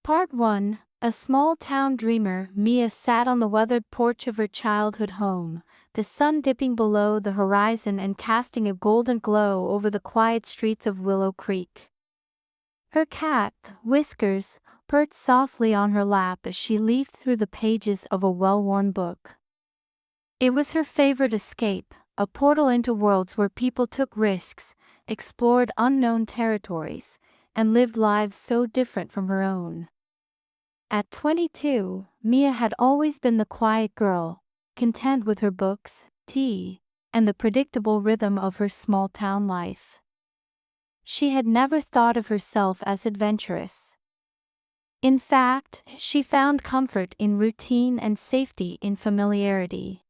Part 1. A small-town dreamer, Mia sat on the weathered porch of her childhood home, the sun dipping below the horizon and casting a golden glow over the quiet streets of Willow Creek. Her cat, Whiskers, purred softly on her lap as she leafed through the pages of a well-worn book. It was her favorite escape, a portal into worlds where people took risks, explored unknown territories, and lived lives so different from her own. At 22, Mia had always been the quiet girl, content with her books, tea, and the predictable rhythm of her small-town life. She had never thought of herself as adventurous. In fact, she found comfort in routine and safety in familiarity.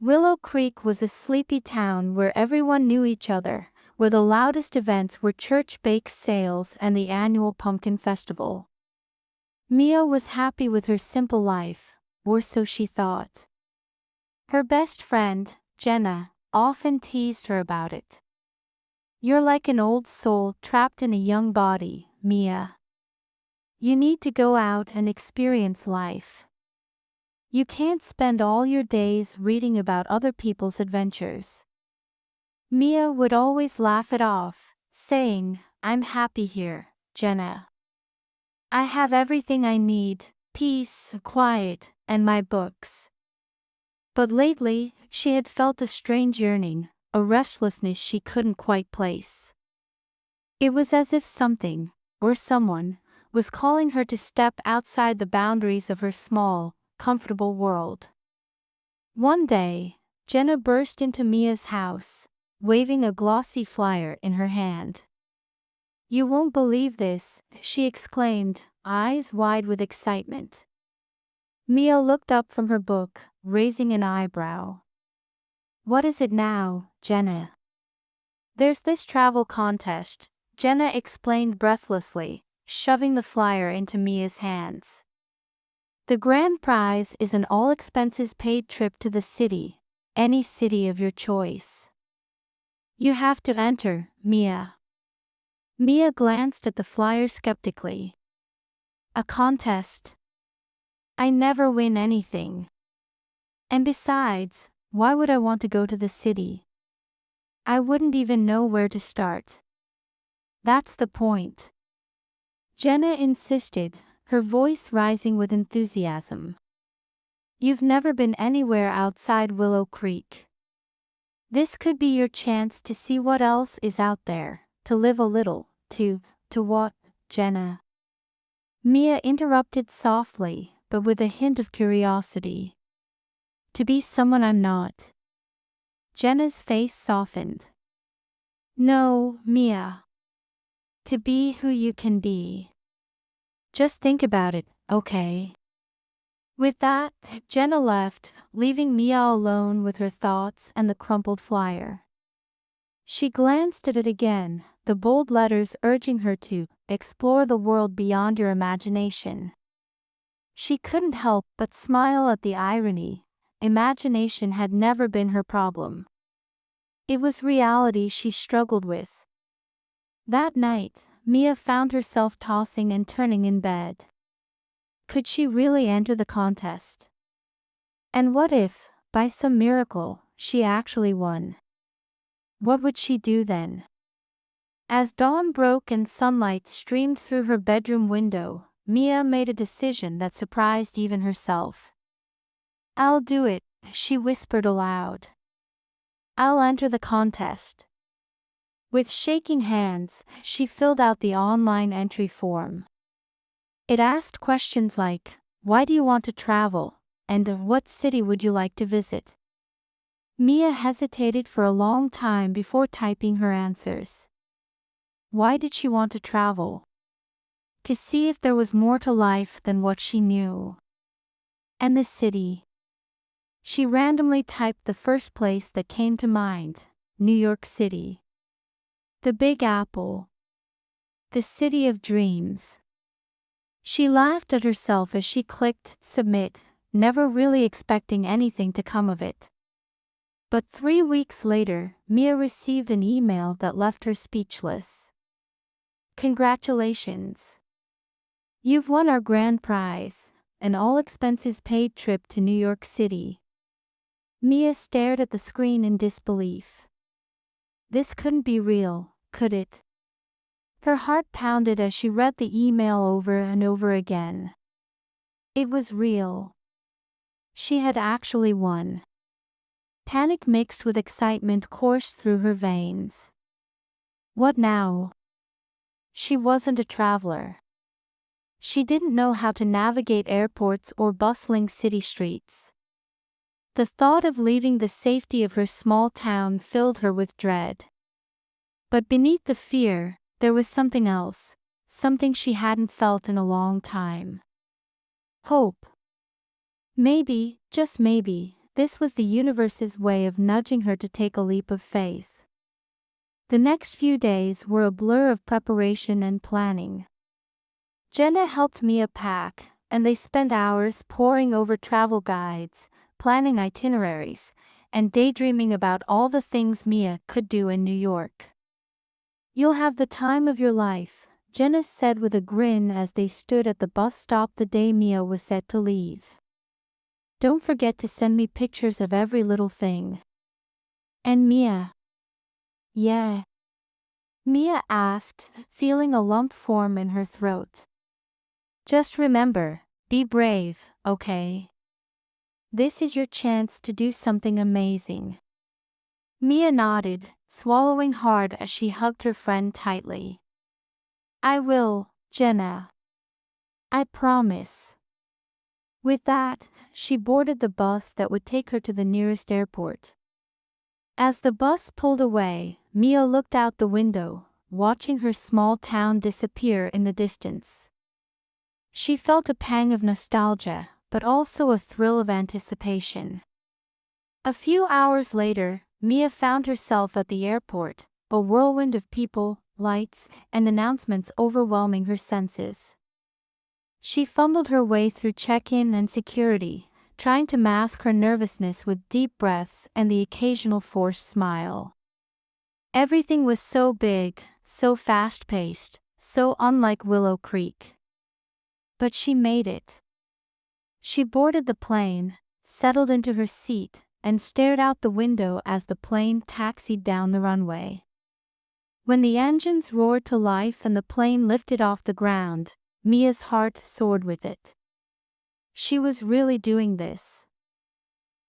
Willow Creek was a sleepy town where everyone knew each other, where the loudest events were church bake sales and the annual pumpkin festival. Mia was happy with her simple life, or so she thought. Her best friend, Jenna, often teased her about it. "You're like an old soul trapped in a young body, Mia. You need to go out and experience life. You can't spend all your days reading about other people's adventures." Mia would always laugh it off, saying, "I'm happy here, Jenna. I have everything I need, peace, quiet, and my books." But lately, she had felt a strange yearning, a restlessness she couldn't quite place. It was as if something, or someone, was calling her to step outside the boundaries of her small, comfortable world. One day, Jenna burst into Mia's house, waving a glossy flyer in her hand. "You won't believe this," she exclaimed, eyes wide with excitement. Mia looked up from her book, raising an eyebrow. "What is it now, Jenna?" "There's this travel contest," Jenna explained breathlessly, shoving the flyer into Mia's hands. "The grand prize is an all-expenses-paid trip to the city, any city of your choice. You have to enter, Mia." Mia glanced at the flyer skeptically. "A contest? I never win anything. And besides, why would I want to go to the city? I wouldn't even know where to start." "That's the point," Jenna insisted, her voice rising with enthusiasm. "You've never been anywhere outside Willow Creek. This could be your chance to see what else is out there, to live a little, to what, Jenna?" Mia interrupted softly, but with a hint of curiosity. "To be someone I'm not." Jenna's face softened. "No, Mia. To be who you can be. Just think about it, okay?" With that, Jenna left, leaving Mia alone with her thoughts and the crumpled flyer. She glanced at it again, the bold letters urging her to explore the world beyond your imagination. She couldn't help but smile at the irony. Imagination had never been her problem. It was reality she struggled with. That night, Mia found herself tossing and turning in bed. Could she really enter the contest? And what if, by some miracle, she actually won? What would she do then? As dawn broke and sunlight streamed through her bedroom window, Mia made a decision that surprised even herself. "I'll do it," she whispered aloud. "I'll enter the contest." With shaking hands, she filled out the online entry form. It asked questions like, "Why do you want to travel?" and "What city would you like to visit?" Mia hesitated for a long time before typing her answers. Why did she want to travel? To see if there was more to life than what she knew. And the city? She randomly typed the first place that came to mind, New York City. The Big Apple. The city of dreams. She laughed at herself as she clicked submit, never really expecting anything to come of it. But 3 weeks later, Mia received an email that left her speechless. "Congratulations. You've won our grand prize, an all-expenses-paid trip to New York City. Mia stared at the screen in disbelief. This couldn't be real, could it? Her heart pounded as she read the email over and over again. It was real. She had actually won. Panic mixed with excitement coursed through her veins. What now? She wasn't a traveler. She didn't know how to navigate airports or bustling city streets. The thought of leaving the safety of her small town filled her with dread. But beneath the fear, there was something else, something she hadn't felt in a long time. Hope. Maybe, just maybe, this was the universe's way of nudging her to take a leap of faith. The next few days were a blur of preparation and planning. Jenna helped Mia pack, and they spent hours poring over travel guides, planning itineraries, and daydreaming about all the things Mia could do in New York. "You'll have the time of your life," Jenna said with a grin as they stood at the bus stop the day Mia was set to leave. "Don't forget to send me pictures of every little thing." "And Mia?" "Yeah?" Mia asked, feeling a lump form in her throat. "Just remember, be brave, okay? This is your chance to do something amazing." Mia nodded, swallowing hard as she hugged her friend tightly. "I will, Jenna. I promise." With that, she boarded the bus that would take her to the nearest airport. As the bus pulled away, Mia looked out the window, watching her small town disappear in the distance. She felt a pang of nostalgia, but also a thrill of anticipation. A few hours later, Mia found herself at the airport, a whirlwind of people, lights, and announcements overwhelming her senses. She fumbled her way through check-in and security, trying to mask her nervousness with deep breaths and the occasional forced smile. Everything was so big, so fast-paced, so unlike Willow Creek. But she made it. She boarded the plane, settled into her seat, and stared out the window as the plane taxied down the runway. When the engines roared to life and the plane lifted off the ground, Mia's heart soared with it. She was really doing this.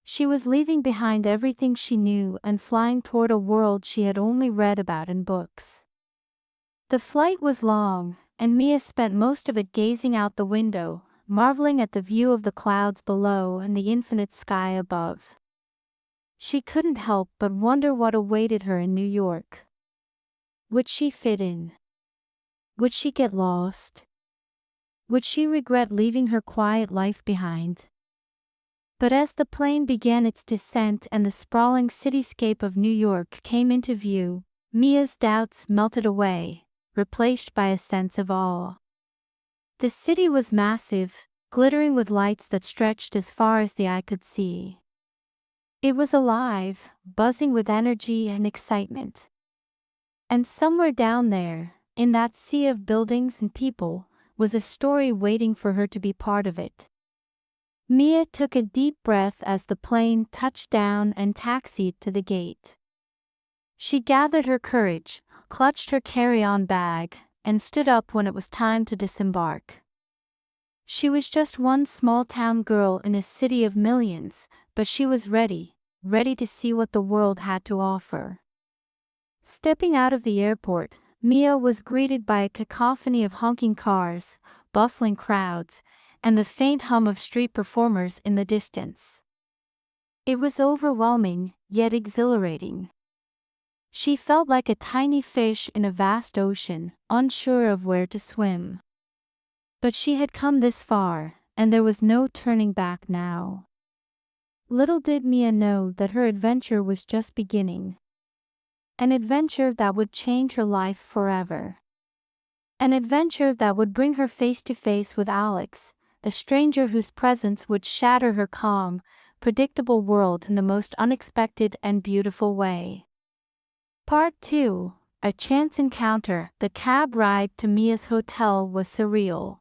She was leaving behind everything she knew and flying toward a world she had only read about in books. The flight was long, and Mia spent most of it gazing out the window, marveling at the view of the clouds below and the infinite sky above. She couldn't help but wonder what awaited her in New York. Would she fit in? Would she get lost? Would she regret leaving her quiet life behind? But as the plane began its descent and the sprawling cityscape of New York came into view, Mia's doubts melted away, replaced by a sense of awe. The city was massive, glittering with lights that stretched as far as the eye could see. It was alive, buzzing with energy and excitement. And somewhere down there, in that sea of buildings and people, was a story waiting for her to be part of it. Mia took a deep breath as the plane touched down and taxied to the gate. She gathered her courage, clutched her carry-on bag, and stood up when it was time to disembark. She was just one small-town girl in a city of millions, but she was ready to see what the world had to offer. Stepping out of the airport, Mia was greeted by a cacophony of honking cars, bustling crowds, and the faint hum of street performers in the distance. It was overwhelming, yet exhilarating. She felt like a tiny fish in a vast ocean, unsure of where to swim. But she had come this far, and there was no turning back now. Little did Mia know that her adventure was just beginning. An adventure that would change her life forever. An adventure that would bring her face to face with Alex, a stranger whose presence would shatter her calm, predictable world in the most unexpected and beautiful way. Part 2. A chance encounter. The cab ride to Mia's hotel was surreal.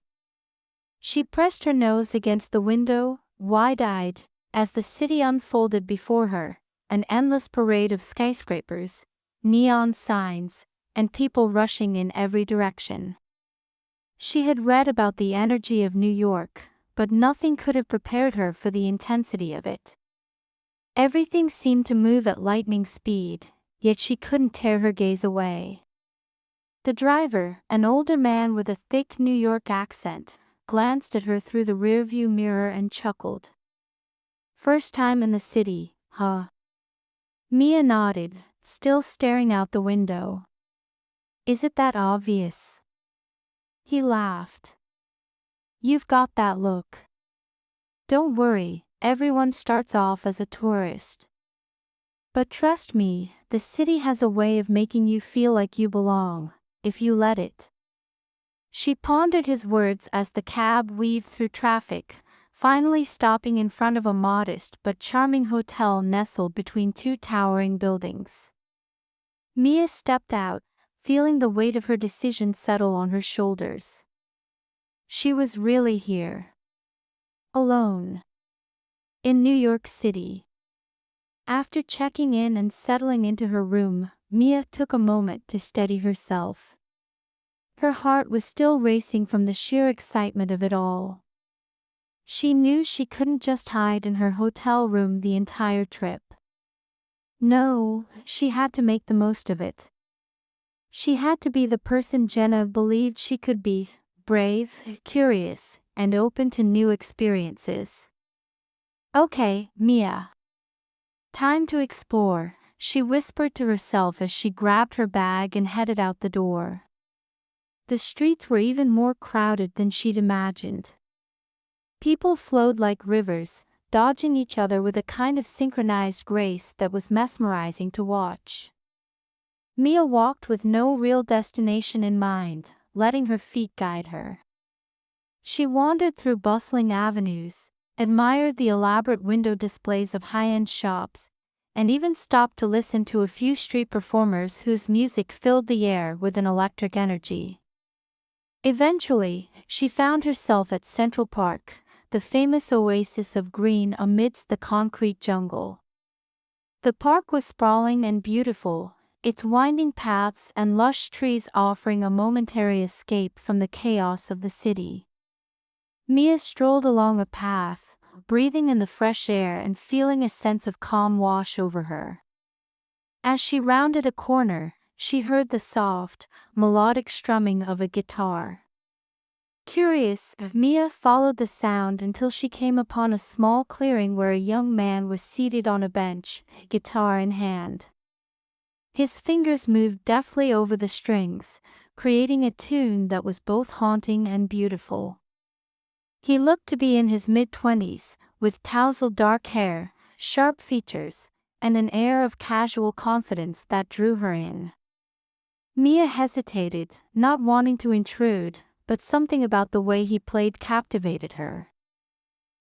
She pressed her nose against the window, wide-eyed, as the city unfolded before her, an endless parade of skyscrapers, neon signs, and people rushing in every direction. She had read about the energy of New York, but nothing could have prepared her for the intensity of it. Everything seemed to move at lightning speed, yet she couldn't tear her gaze away. The driver, an older man with a thick New York accent, glanced at her through the rearview mirror and chuckled. "First time in the city, huh?" Mia nodded, still staring out the window. "Is it that obvious?" He laughed. "You've got that look. Don't worry, everyone starts off as a tourist. But trust me, the city has a way of making you feel like you belong, if you let it." She pondered his words as the cab weaved through traffic, finally stopping in front of a modest but charming hotel nestled between two towering buildings. Mia stepped out, feeling the weight of her decision settle on her shoulders. She was really here. Alone. In New York City. After checking in and settling into her room, Mia took a moment to steady herself. Her heart was still racing from the sheer excitement of it all. She knew she couldn't just hide in her hotel room the entire trip. No, she had to make the most of it. She had to be the person Jenna believed she could be, brave, curious, and open to new experiences. "Okay, Mia. Time to explore," she whispered to herself as she grabbed her bag and headed out the door. The streets were even more crowded than she'd imagined. People flowed like rivers, dodging each other with a kind of synchronized grace that was mesmerizing to watch. Mia walked with no real destination in mind, letting her feet guide her. She wandered through bustling avenues, admired the elaborate window displays of high-end shops, and even stopped to listen to a few street performers whose music filled the air with an electric energy. Eventually, she found herself at Central Park, the famous oasis of green amidst the concrete jungle. The park was sprawling and beautiful, its winding paths and lush trees offering a momentary escape from the chaos of the city. Mia strolled along a path, breathing in the fresh air and feeling a sense of calm wash over her. As she rounded a corner, she heard the soft, melodic strumming of a guitar. Curious, Mia followed the sound until she came upon a small clearing where a young man was seated on a bench, guitar in hand. His fingers moved deftly over the strings, creating a tune that was both haunting and beautiful. He looked to be in his mid-20s, with tousled dark hair, sharp features, and an air of casual confidence that drew her in. Mia hesitated, not wanting to intrude, but something about the way he played captivated her.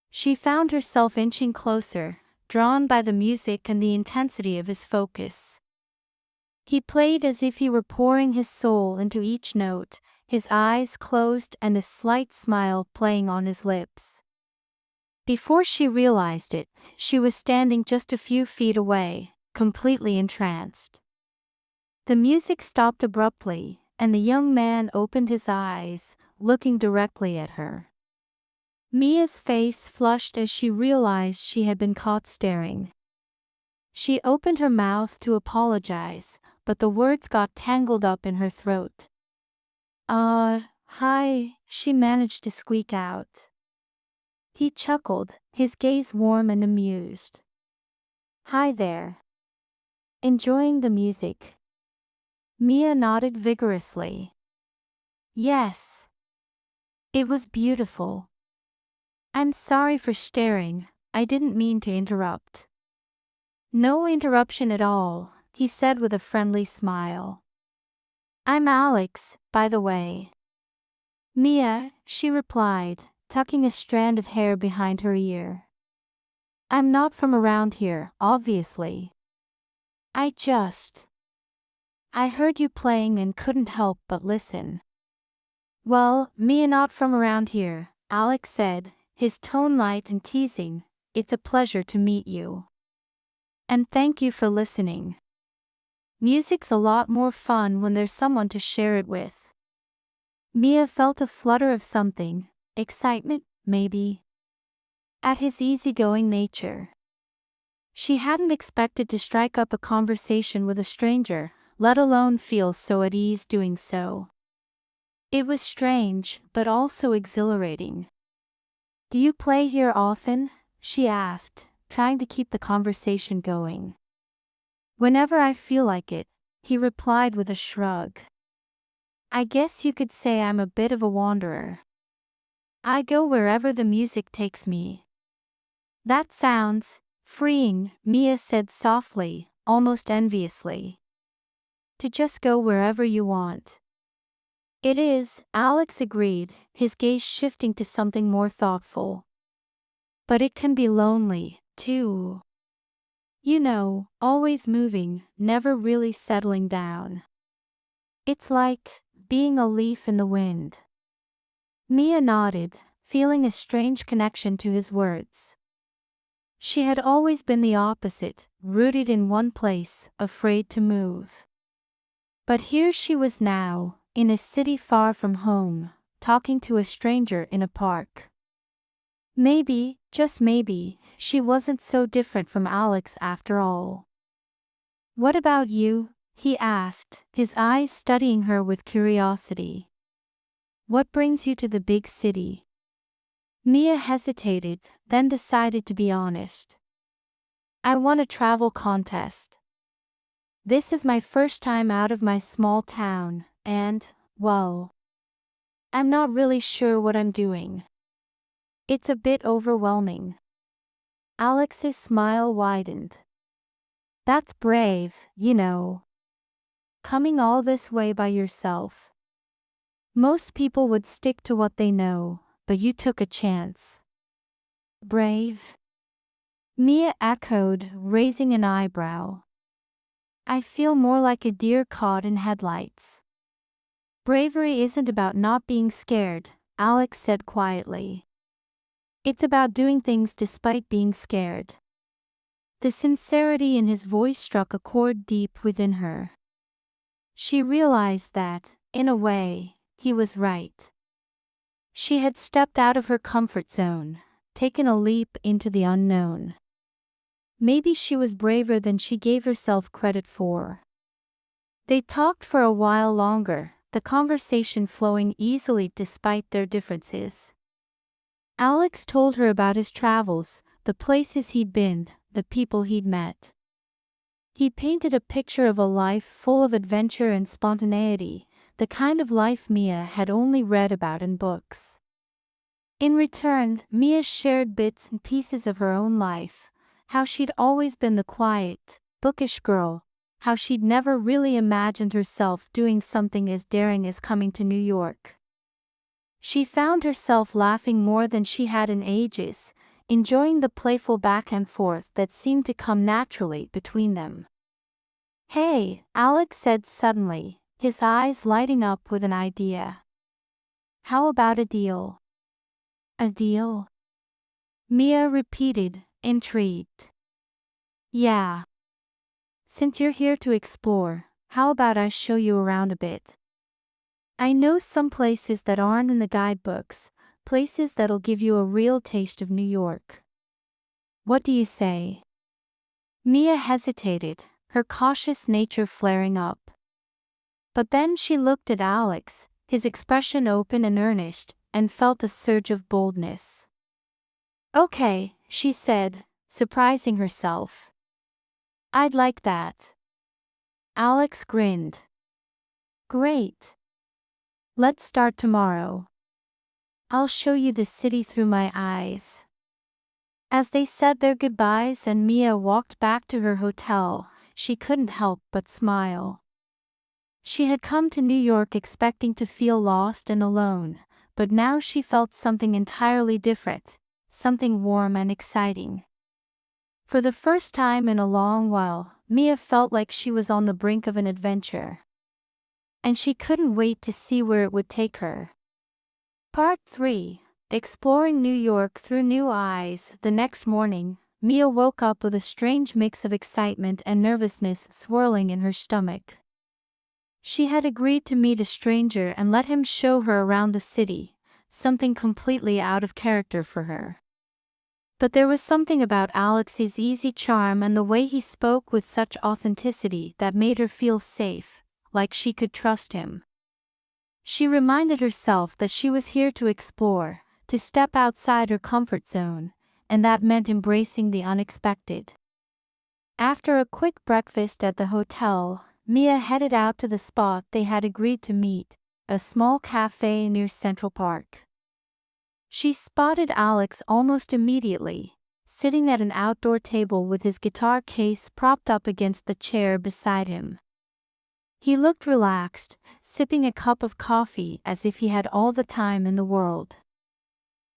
She found herself inching closer, drawn by the music and the intensity of his focus. He played as if he were pouring his soul into each note, his eyes closed and a slight smile playing on his lips. Before she realized it, she was standing just a few feet away, completely entranced. The music stopped abruptly, and the young man opened his eyes, looking directly at her. Mia's face flushed as she realized she had been caught staring. She opened her mouth to apologize, but the words got tangled up in her throat. Hi," she managed to squeak out. He chuckled, his gaze warm and amused. "Hi there. Enjoying the music?" Mia nodded vigorously. "Yes. It was beautiful. I'm sorry for staring, I didn't mean to interrupt." "No interruption at all," he said with a friendly smile. "I'm Alex, by the way." "Mia," she replied, tucking a strand of hair behind her ear. "I'm not from around here, obviously. I heard you playing and couldn't help but listen." "Well, Mia not from around here, Alex said, his tone light and teasing. It's a pleasure to meet you. And thank you for listening. Music's a lot more fun when there's someone to share it with. Mia felt a flutter of something, excitement, maybe, at his easygoing nature. She hadn't expected to strike up a conversation with a stranger, let alone feel so at ease doing so. It was strange, but also exhilarating. "Do you play here often?" she asked, trying to keep the conversation going. "Whenever I feel like it," he replied with a shrug. "I guess you could say I'm a bit of a wanderer. I go wherever the music takes me." "That sounds freeing," Mia said softly, almost enviously. "To just go wherever you want." "It is," Alex agreed, his gaze shifting to something more thoughtful. "But it can be lonely, too. You know, always moving, never really settling down. It's like being a leaf in the wind." Mia nodded, feeling a strange connection to his words. She had always been the opposite, rooted in one place, afraid to move. But here she was now, in a city far from home, talking to a stranger in a park. Maybe, just maybe, she wasn't so different from Alex after all. "What about you?" he asked, his eyes studying her with curiosity. "What brings you to the big city?" Mia hesitated, then decided to be honest. "I won a travel contest. This is my first time out of my small town, and, well, I'm not really sure what I'm doing. It's a bit overwhelming." Alex's smile widened. "That's brave, you know. Coming all this way by yourself. Most people would stick to what they know, but you took a chance." "Brave?" Mia echoed, raising an eyebrow. "I feel more like a deer caught in headlights." "Bravery isn't about not being scared," Alex said quietly. "It's about doing things despite being scared." The sincerity in his voice struck a chord deep within her. She realized that, in a way, he was right. She had stepped out of her comfort zone, taken a leap into the unknown. Maybe she was braver than she gave herself credit for. They talked for a while longer, the conversation flowing easily despite their differences. Alex told her about his travels, the places he'd been, the people he'd met. He painted a picture of a life full of adventure and spontaneity, the kind of life Mia had only read about in books. In return, Mia shared bits and pieces of her own life, how she'd always been the quiet, bookish girl, how she'd never really imagined herself doing something as daring as coming to New York. She found herself laughing more than she had in ages, enjoying the playful back and forth that seemed to come naturally between them. "Hey," Alex said suddenly, his eyes lighting up with an idea. "How about a deal?" "A deal?" Mia repeated, intrigued. "Yeah. Since you're here to explore, how about I show you around a bit? I know some places that aren't in the guidebooks, places that'll give you a real taste of New York. What do you say?" Mia hesitated, her cautious nature flaring up. But then she looked at Alex, his expression open and earnest, and felt a surge of boldness. "Okay," she said, surprising herself. "I'd like that." Alex grinned. "Great. Let's start tomorrow. I'll show you the city through my eyes." As they said their goodbyes and Mia walked back to her hotel, she couldn't help but smile. She had come to New York expecting to feel lost and alone, but now she felt something entirely different, something warm and exciting. For the first time in a long while, Mia felt like she was on the brink of an adventure. And she couldn't wait to see where it would take her. Part 3. Exploring New York through new eyes. The next morning, Mia woke up with a strange mix of excitement and nervousness swirling in her stomach. She had agreed to meet a stranger and let him show her around the city, something completely out of character for her. But there was something about Alex's easy charm and the way he spoke with such authenticity that made her feel safe, like she could trust him. She reminded herself that she was here to explore, to step outside her comfort zone, and that meant embracing the unexpected. After a quick breakfast at the hotel, Mia headed out to the spot they had agreed to meet, a small cafe near Central Park. She spotted Alex almost immediately, sitting at an outdoor table with his guitar case propped up against the chair beside him. He looked relaxed, sipping a cup of coffee as if he had all the time in the world.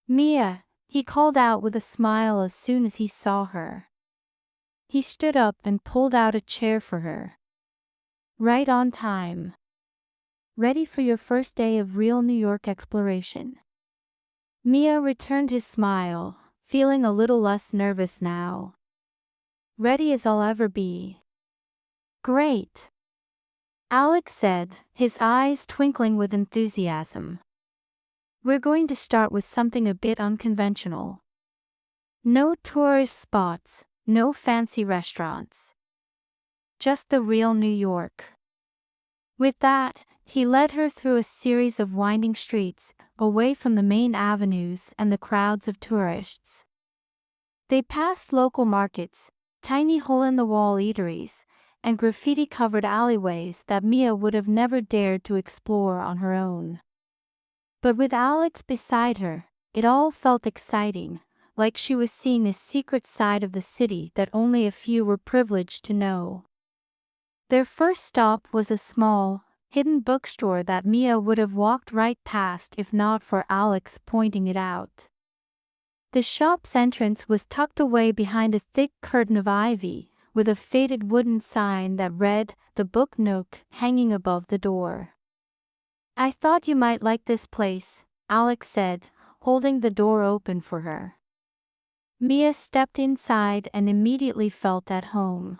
"Mia," he called out with a smile as soon as he saw her. He stood up and pulled out a chair for her. "Right on time. Ready for your first day of real New York exploration?" Mia returned his smile, feeling a little less nervous now. "Ready as I'll ever be." "Great," Alex said, his eyes twinkling with enthusiasm. "We're going to start with something a bit unconventional. No tourist spots, no fancy restaurants. Just the real New York." With that, he led her through a series of winding streets, away from the main avenues and the crowds of tourists. They passed local markets, tiny hole-in-the-wall eateries, and graffiti-covered alleyways that Mia would have never dared to explore on her own. But with Alex beside her, it all felt exciting, like she was seeing a secret side of the city that only a few were privileged to know. Their first stop was a small, hidden bookstore that Mia would have walked right past if not for Alex pointing it out. The shop's entrance was tucked away behind a thick curtain of ivy, with a faded wooden sign that read, "The Book Nook," hanging above the door. "I thought you might like this place," Alex said, holding the door open for her. Mia stepped inside and immediately felt at home.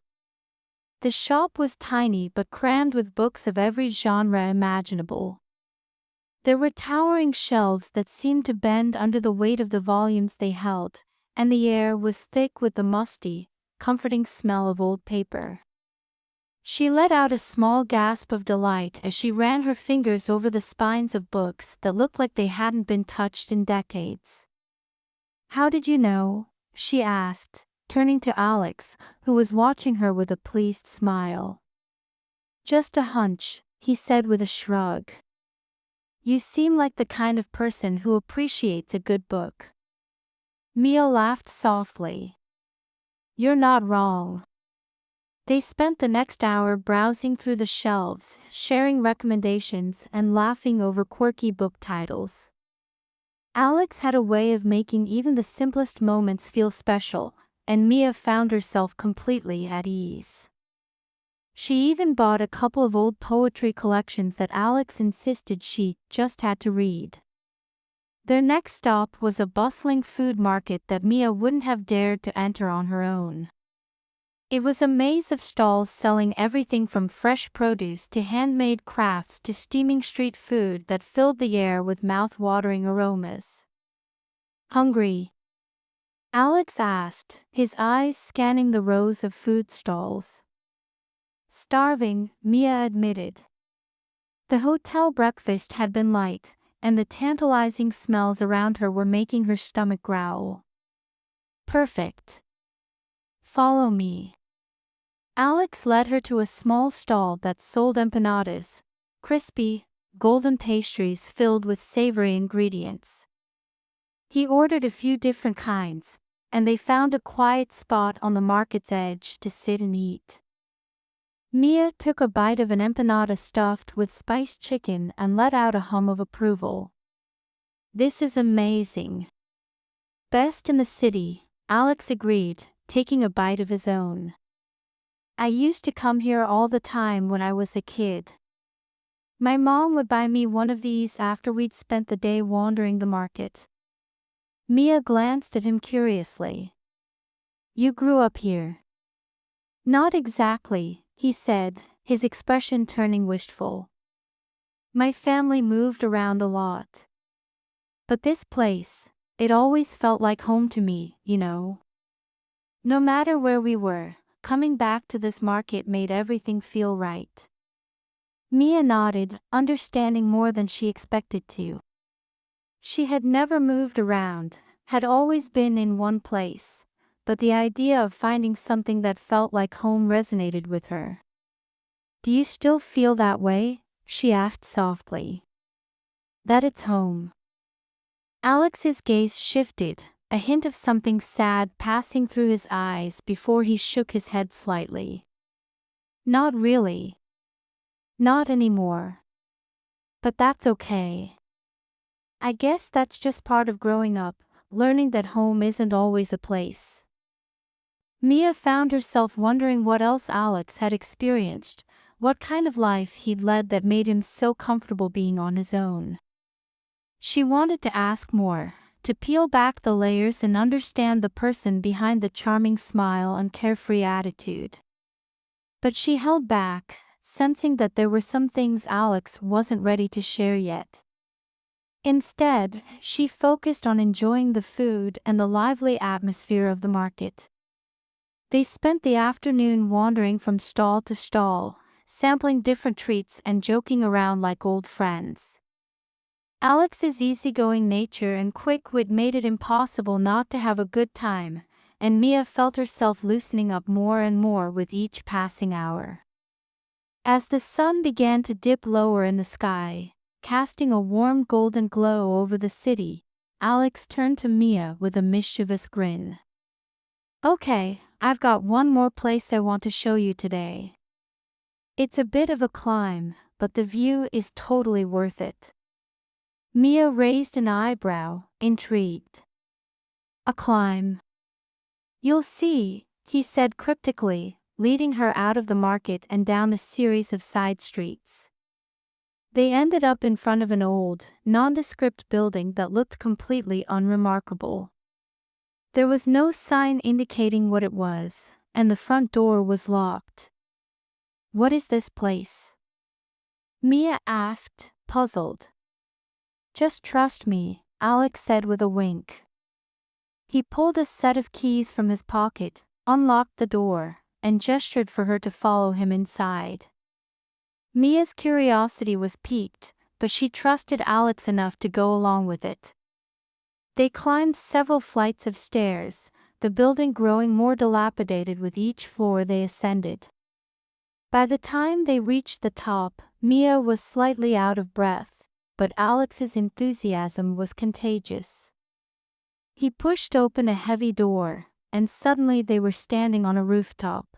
The shop was tiny but crammed with books of every genre imaginable. There were towering shelves that seemed to bend under the weight of the volumes they held, and the air was thick with the musty, comforting smell of old paper. She let out a small gasp of delight as she ran her fingers over the spines of books that looked like they hadn't been touched in decades. "How did you know?" she asked, turning to Alex, who was watching her with a pleased smile. "Just a hunch," he said with a shrug. "You seem like the kind of person who appreciates a good book." Mia laughed softly. "You're not wrong." They spent the next hour browsing through the shelves, sharing recommendations and laughing over quirky book titles. Alex had a way of making even the simplest moments feel special, and Mia found herself completely at ease. She even bought a couple of old poetry collections that Alex insisted she just had to read. Their next stop was a bustling food market that Mia wouldn't have dared to enter on her own. It was a maze of stalls selling everything from fresh produce to handmade crafts to steaming street food that filled the air with mouth-watering aromas. "Hungry?" Alex asked, his eyes scanning the rows of food stalls. "Starving," Mia admitted. The hotel breakfast had been light, and the tantalizing smells around her were making her stomach growl. "Perfect. Follow me." Alex led her to a small stall that sold empanadas, crispy, golden pastries filled with savory ingredients. He ordered a few different kinds, and they found a quiet spot on the market's edge to sit and eat. Mia took a bite of an empanada stuffed with spiced chicken and let out a hum of approval. "This is amazing." "Best in the city," Alex agreed, taking a bite of his own. "I used to come here all the time when I was a kid. My mom would buy me one of these after we'd spent the day wandering the market." Mia glanced at him curiously. You grew up here? Not exactly, he said, his expression turning wistful. My family moved around a lot. But this place, it always felt like home to me, you know. No matter where we were, coming back to this market made everything feel right. Mia nodded, understanding more than she expected to. She had never moved around, had always been in one place, but the idea of finding something that felt like home resonated with her. Do you still feel that way? She asked softly. That it's home. Alex's gaze shifted, a hint of something sad passing through his eyes before he shook his head slightly. Not really. Not anymore. But that's okay. I guess that's just part of growing up, learning that home isn't always a place. Mia found herself wondering what else Alex had experienced, what kind of life he'd led that made him so comfortable being on his own. She wanted to ask more, to peel back the layers and understand the person behind the charming smile and carefree attitude. But she held back, sensing that there were some things Alex wasn't ready to share yet. Instead, she focused on enjoying the food and the lively atmosphere of the market. They spent the afternoon wandering from stall to stall, sampling different treats and joking around like old friends. Alex's easygoing nature and quick wit made it impossible not to have a good time, and Mia felt herself loosening up more and more with each passing hour. As the sun began to dip lower in the sky, casting a warm golden glow over the city, Alex turned to Mia with a mischievous grin. Okay, I've got one more place I want to show you today. It's a bit of a climb, but the view is totally worth it. Mia raised an eyebrow, intrigued. A climb. You'll see, he said cryptically, leading her out of the market and down a series of side streets. They ended up in front of an old, nondescript building that looked completely unremarkable. There was no sign indicating what it was, and the front door was locked. What is this place? Mia asked, puzzled. Just trust me, Alex said with a wink. He pulled a set of keys from his pocket, unlocked the door, and gestured for her to follow him inside. Mia's curiosity was piqued, but she trusted Alex enough to go along with it. They climbed several flights of stairs, the building growing more dilapidated with each floor they ascended. By the time they reached the top, Mia was slightly out of breath, but Alex's enthusiasm was contagious. He pushed open a heavy door, and suddenly they were standing on a rooftop.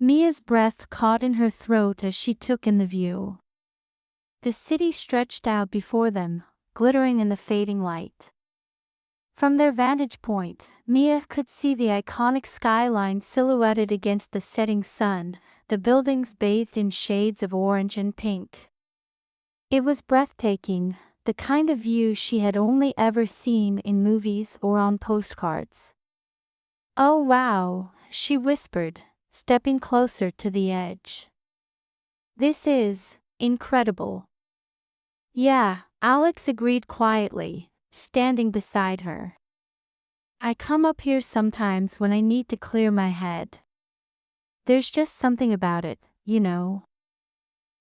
Mia's breath caught in her throat as she took in the view. The city stretched out before them, glittering in the fading light. From their vantage point, Mia could see the iconic skyline silhouetted against the setting sun, the buildings bathed in shades of orange and pink. It was breathtaking, the kind of view she had only ever seen in movies or on postcards. Oh wow, she whispered, stepping closer to the edge. This is incredible. Yeah, Alex agreed quietly, standing beside her. I come up here sometimes when I need to clear my head. There's just something about it, you know.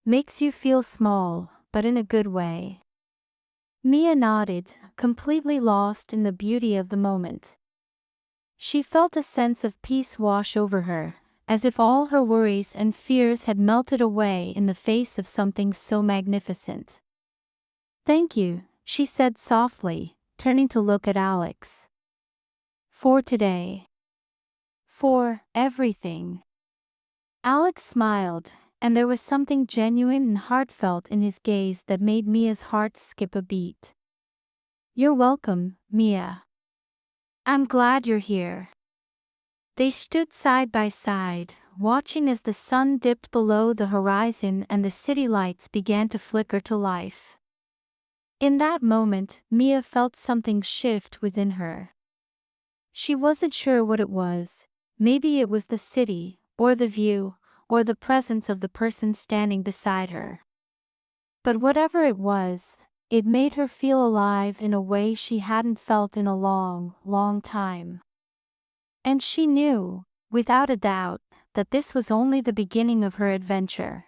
Makes you feel small, but in a good way. Mia nodded, completely lost in the beauty of the moment. She felt a sense of peace wash over her, as if all her worries and fears had melted away in the face of something so magnificent. Thank you, she said softly, turning to look at Alex. For today. For everything. Alex smiled, and there was something genuine and heartfelt in his gaze that made Mia's heart skip a beat. You're welcome, Mia. I'm glad you're here. They stood side by side, watching as the sun dipped below the horizon and the city lights began to flicker to life. In that moment, Mia felt something shift within her. She wasn't sure what it was. Maybe it was the city, or the view, or the presence of the person standing beside her. But whatever it was, it made her feel alive in a way she hadn't felt in a long, long time. And she knew, without a doubt, that this was only the beginning of her adventure.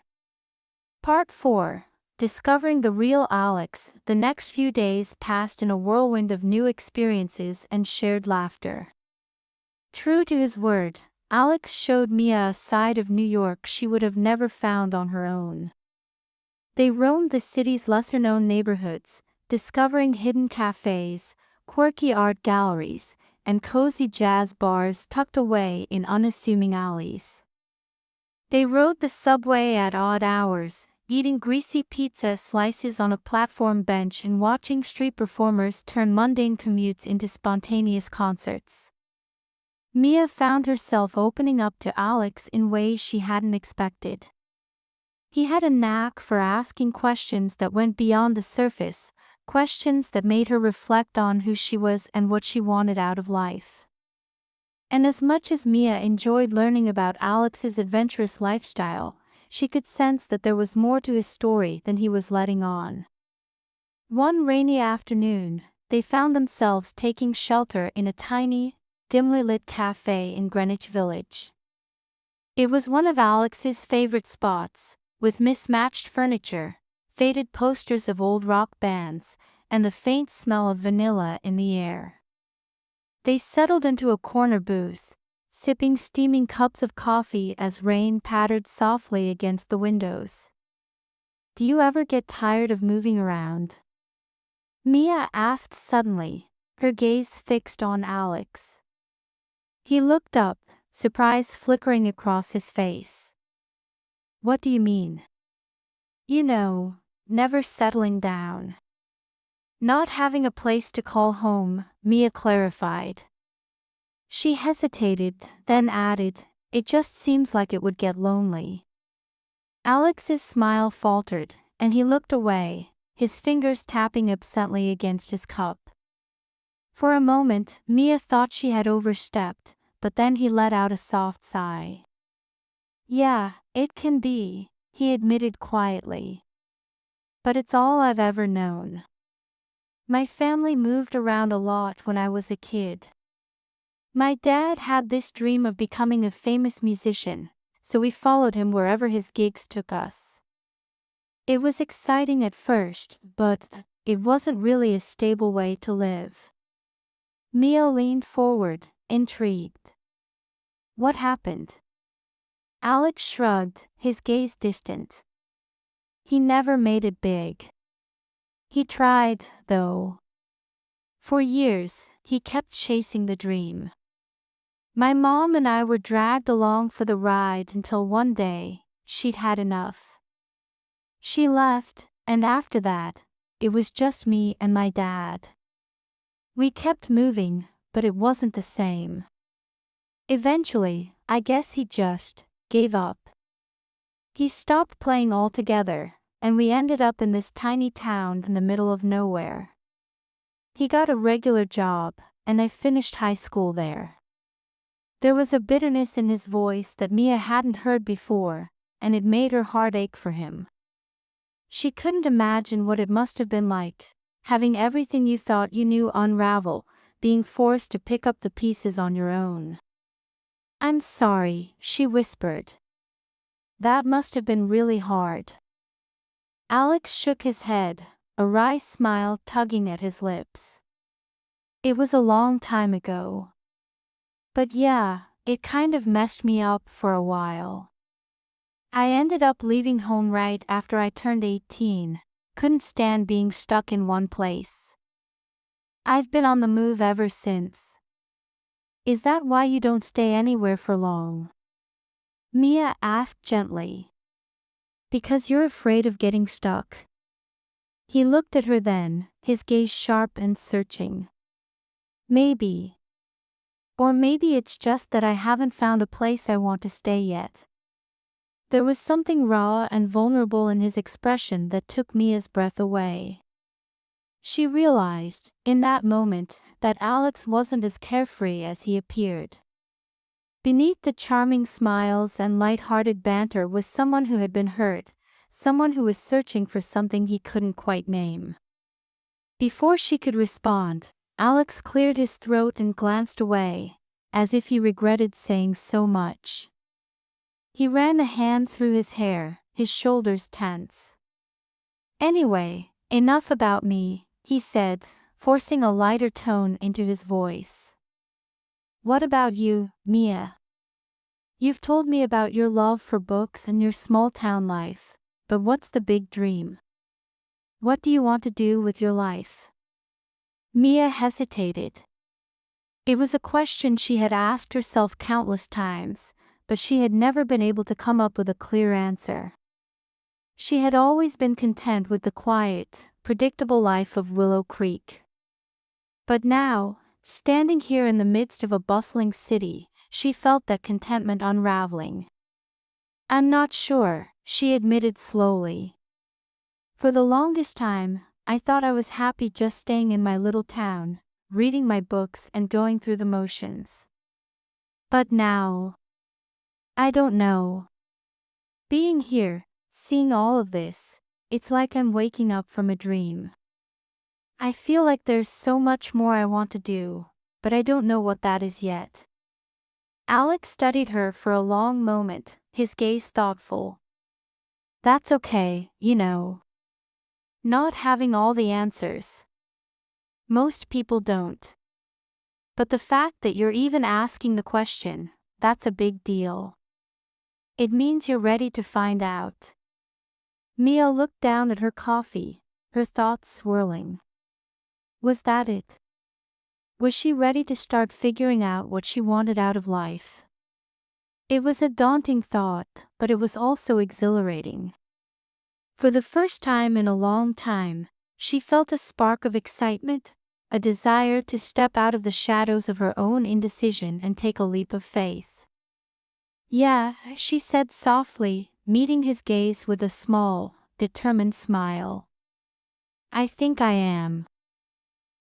Part 4. Discovering the real Alex. The next few days passed in a whirlwind of new experiences and shared laughter. True to his word, Alex showed Mia a side of New York she would have never found on her own. They roamed the city's lesser-known neighborhoods, discovering hidden cafes, quirky art galleries, and cozy jazz bars tucked away in unassuming alleys. They rode the subway at odd hours, eating greasy pizza slices on a platform bench and watching street performers turn mundane commutes into spontaneous concerts. Mia found herself opening up to Alex in ways she hadn't expected. He had a knack for asking questions that went beyond the surface, questions that made her reflect on who she was and what she wanted out of life. And as much as Mia enjoyed learning about Alex's adventurous lifestyle, she could sense that there was more to his story than he was letting on. One rainy afternoon, they found themselves taking shelter in a tiny, dimly lit cafe in Greenwich Village. It was one of Alex's favorite spots, with mismatched furniture, faded posters of old rock bands, and the faint smell of vanilla in the air. They settled into a corner booth, sipping steaming cups of coffee as rain pattered softly against the windows. "Do you ever get tired of moving around?" Mia asked suddenly, her gaze fixed on Alex. He looked up, surprise flickering across his face. "What do you mean?" "You know, never settling down. Not having a place to call home," Mia clarified. She hesitated, then added, "It just seems like it would get lonely." Alex's smile faltered, and he looked away, his fingers tapping absently against his cup. For a moment, Mia thought she had overstepped, but then he let out a soft sigh. "Yeah, it can be," he admitted quietly. "But it's all I've ever known. My family moved around a lot when I was a kid. My dad had this dream of becoming a famous musician, so we followed him wherever his gigs took us. It was exciting at first, but it wasn't really a stable way to live." Mia leaned forward, intrigued. "What happened?" Alex shrugged, his gaze distant. "He never made it big. He tried, though. For years, he kept chasing the dream. My mom and I were dragged along for the ride until one day, she'd had enough. She left, and after that, it was just me and my dad. We kept moving, but it wasn't the same. Eventually, I guess he just gave up. He stopped playing altogether, and we ended up in this tiny town in the middle of nowhere. He got a regular job, and I finished high school there." There was a bitterness in his voice that Mia hadn't heard before, and it made her heart ache for him. She couldn't imagine what it must have been like, having everything you thought you knew unravel, being forced to pick up the pieces on your own. "I'm sorry," she whispered. "That must have been really hard." Alex shook his head, a wry smile tugging at his lips. "It was a long time ago. But yeah, it kind of messed me up for a while. I ended up leaving home right after I turned 18, couldn't stand being stuck in one place. I've been on the move ever since." "Is that why you don't stay anywhere for long?" Mia asked gently. "Because you're afraid of getting stuck?" He looked at her then, his gaze sharp and searching. "Maybe. Or maybe it's just that I haven't found a place I want to stay yet." There was something raw and vulnerable in his expression that took Mia's breath away. She realized, in that moment, that Alex wasn't as carefree as he appeared. Beneath the charming smiles and light-hearted banter was someone who had been hurt, someone who was searching for something he couldn't quite name. Before she could respond, Alex cleared his throat and glanced away, as if he regretted saying so much. He ran a hand through his hair, his shoulders tense. "Anyway, enough about me," he said, forcing a lighter tone into his voice. "What about you, Mia? You've told me about your love for books and your small-town life, but what's the big dream? What do you want to do with your life?" Mia hesitated. It was a question she had asked herself countless times, but she had never been able to come up with a clear answer. She had always been content with the quiet, predictable life of Willow Creek. But now, standing here in the midst of a bustling city, she felt that contentment unraveling. "I'm not sure," she admitted slowly. "For the longest time, I thought I was happy just staying in my little town, reading my books and going through the motions. But now, I don't know. Being here, seeing all of this, it's like I'm waking up from a dream. I feel like there's so much more I want to do, but I don't know what that is yet." Alex studied her for a long moment, his gaze thoughtful. "That's okay, you know. Not having all the answers. Most people don't. But the fact that you're even asking the question, that's a big deal. It means you're ready to find out." Mia looked down at her coffee, her thoughts swirling. Was that it? Was she ready to start figuring out what she wanted out of life? It was a daunting thought, but it was also exhilarating. For the first time in a long time, she felt a spark of excitement, a desire to step out of the shadows of her own indecision and take a leap of faith. "Yeah," she said softly, meeting his gaze with a small, determined smile. "I think I am."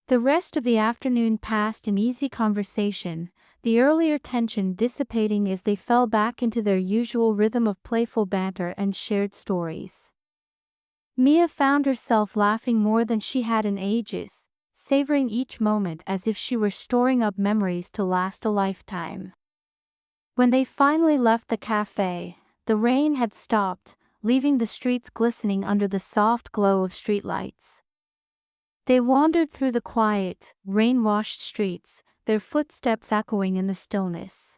The rest of the afternoon passed in easy conversation, the earlier tension dissipating as they fell back into their usual rhythm of playful banter and shared stories. Mia found herself laughing more than she had in ages, savoring each moment as if she were storing up memories to last a lifetime. When they finally left the cafe, the rain had stopped, leaving the streets glistening under the soft glow of streetlights. They wandered through the quiet, rain-washed streets, their footsteps echoing in the stillness.